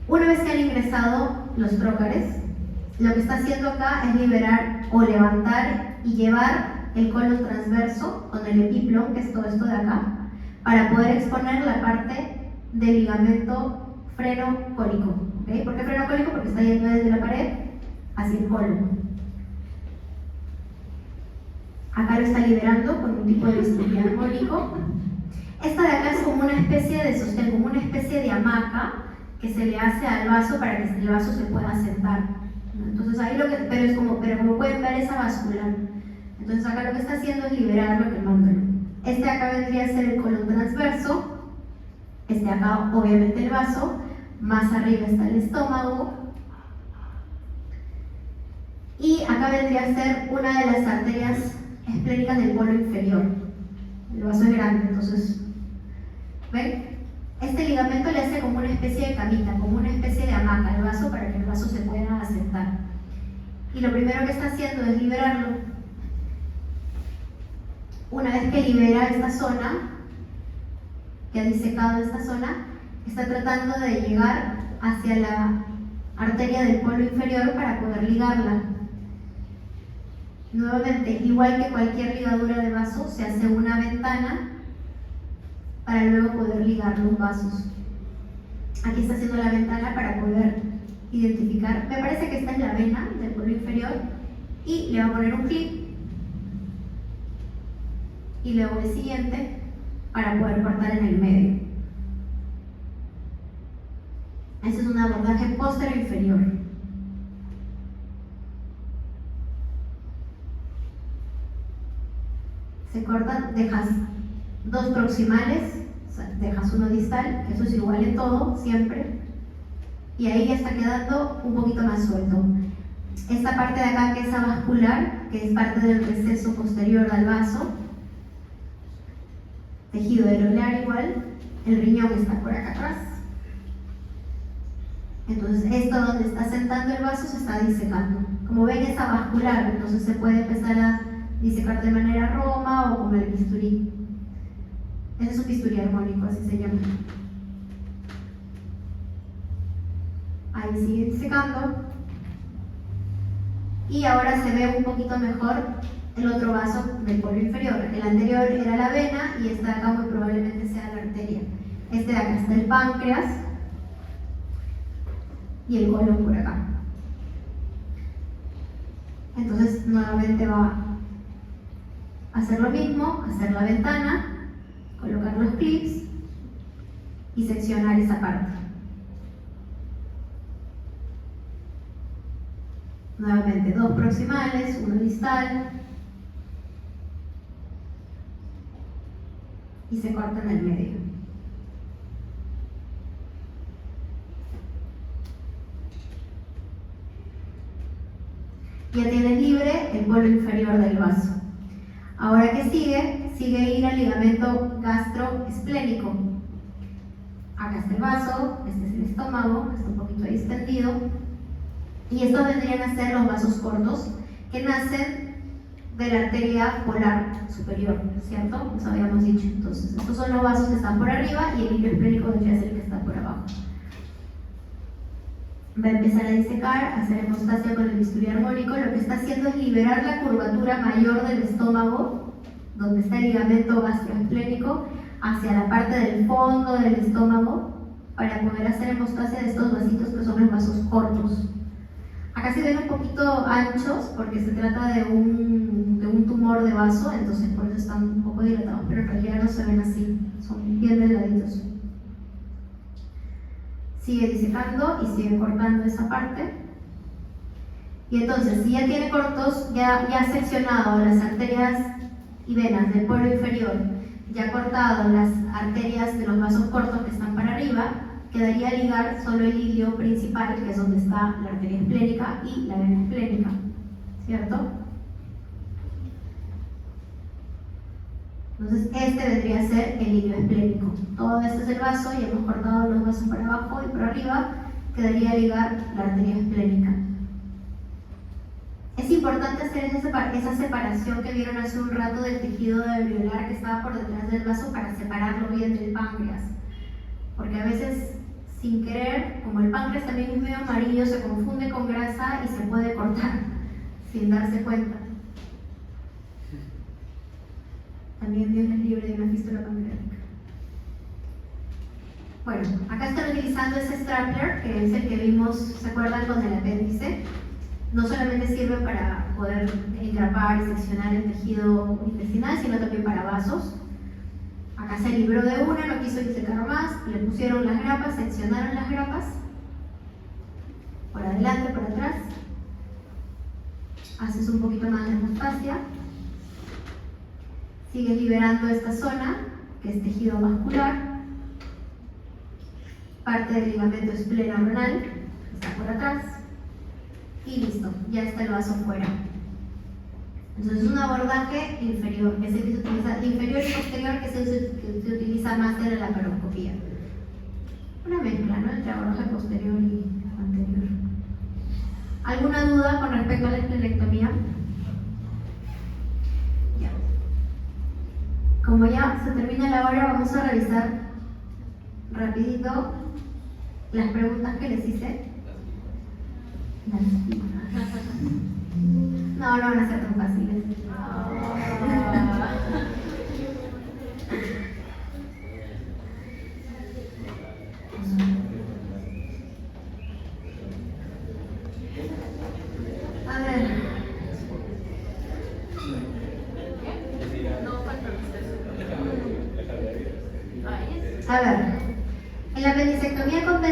Una vez que han ingresado los trócares, lo que está haciendo acá es liberar o levantar y llevar el colon transverso con el epiplón, que es todo esto de acá, para poder exponer la parte del ligamento freno-cólico. ¿Okay? ¿Por qué freno-cólico? Porque está yendo desde la pared hacia el colon. Acá lo está liberando con un tipo de bisturí armónico. Esta de acá es como una especie de sostén, como una especie de hamaca que se le hace al vaso para que el vaso se pueda sentar, ¿no? Entonces ahí pero como pueden ver es avascular. Entonces acá lo que está haciendo es liberar lo que nombra. Este acá vendría a ser el colon transverso, este acá obviamente el vaso, más arriba está el estómago, y acá vendría a ser una de las arterias esplénicas del polo inferior. El vaso es grande, entonces, ¿ven? Este ligamento le hace como una especie de camita, como una especie de hamaca al vaso para que el vaso se pueda asentar. Y lo primero que está haciendo es liberarlo. Una vez que libera esta zona, que ha disecado esta zona, está tratando de llegar hacia la arteria del polo inferior para poder ligarla. Nuevamente, igual que cualquier ligadura de vaso, se hace una ventana para luego poder ligar los vasos. Aquí está haciendo la ventana para poder identificar, me parece que esta es la vena del polo inferior, y le va a poner un clip y luego el siguiente para poder cortar en el medio. Este es un abordaje posterior inferior. Se cortan, dejas dos proximales, o sea, dejas uno distal, que eso es igual en todo, siempre, y ahí ya está quedando un poquito más suelto. Esta parte de acá que es avascular, que es parte del receso posterior al vaso, tejido areolar igual, el riñón está por acá atrás. Entonces esto donde está sentando el vaso se está disecando. Como ven es avascular, entonces se puede empezar a disecar de manera roma o con el bisturí. Ese es un bisturí armónico, así se llama. Ahí sigue disecando. Y ahora se ve un poquito mejor el otro vaso del polo inferior. El anterior era la vena y este de acá muy probablemente sea la arteria. Este de acá está el páncreas y el colon por acá. Entonces nuevamente va a hacer lo mismo, hacer la ventana, colocar los clips y seccionar esa parte. Nuevamente dos proximales, uno distal y se corta en el medio. Ya tienes libre el polo inferior del vaso. Ahora, ¿qué sigue? Sigue ir al ligamento gastroesplénico. Acá está el vaso, este es el estómago, está un poquito ahí extendido. Y estos vendrían a ser los vasos cortos que nacen de la arteria polar superior, ¿cierto? Nos habíamos dicho. Entonces, estos son los vasos que están por arriba y el hilo esplénico vendría a ser el que está por abajo. Va a empezar a disecar, a hacer hemostasia con el bisturí armónico. Lo que está haciendo es liberar la curvatura mayor del estómago, donde está el ligamento gastroesplénico, hacia la parte del fondo del estómago, para poder hacer hemostasia de estos vasitos que son los vasos cortos. Acá se ven un poquito anchos porque se trata de un tumor de vaso, entonces por eso están un poco dilatados, pero en realidad no se ven así, son bien delgaditos. Sigue disecando y sigue cortando esa parte. Y entonces, si ya tiene cortos, ya ha seccionado las arterias y venas del polo inferior, ya ha cortado las arterias de los vasos cortos que están para arriba, quedaría ligar solo el hilio principal, que es donde está la arteria esplénica y la vena esplénica, ¿cierto? Entonces este vendría a ser el hilio esplénico. Todo esto es el vaso y hemos cortado los vasos para abajo y por arriba quedaría ligar la arteria esplénica. Es importante hacer esa separación que vieron hace un rato del tejido alveolar que estaba por detrás del vaso para separarlo bien del páncreas. Porque a veces, sin querer, como el páncreas también es medio amarillo, se confunde con grasa y se puede cortar sin darse cuenta. También Dios les libre de una fístula pancreática. Bueno, acá están utilizando ese stapler, que es el que vimos, ¿se acuerdan? Con el apéndice. No solamente sirve para poder engrapar y seccionar el tejido intestinal, sino también para vasos. Acá Acá se libró de una, no quiso disecar más, le pusieron las grapas, seccionaron las grapas, por adelante, por atrás, haces un poquito más de fascia, sigues liberando esta zona, que es tejido vascular, parte del ligamento esplenorenal, está por atrás, y listo, ya está el vaso fuera. Entonces un abordaje inferior, que es el que se utiliza, inferior y posterior, que se utiliza más en la laparoscopía. Una mezcla, ¿no?, entre abordaje posterior y anterior. ¿Alguna duda con respecto a la esplenectomía? Ya. Como ya se termina la hora, vamos a revisar rapidito las preguntas que les hice. No, no van a ser tan fáciles. A ver. No falta ustedes. A ver. En la apendicectomía convencional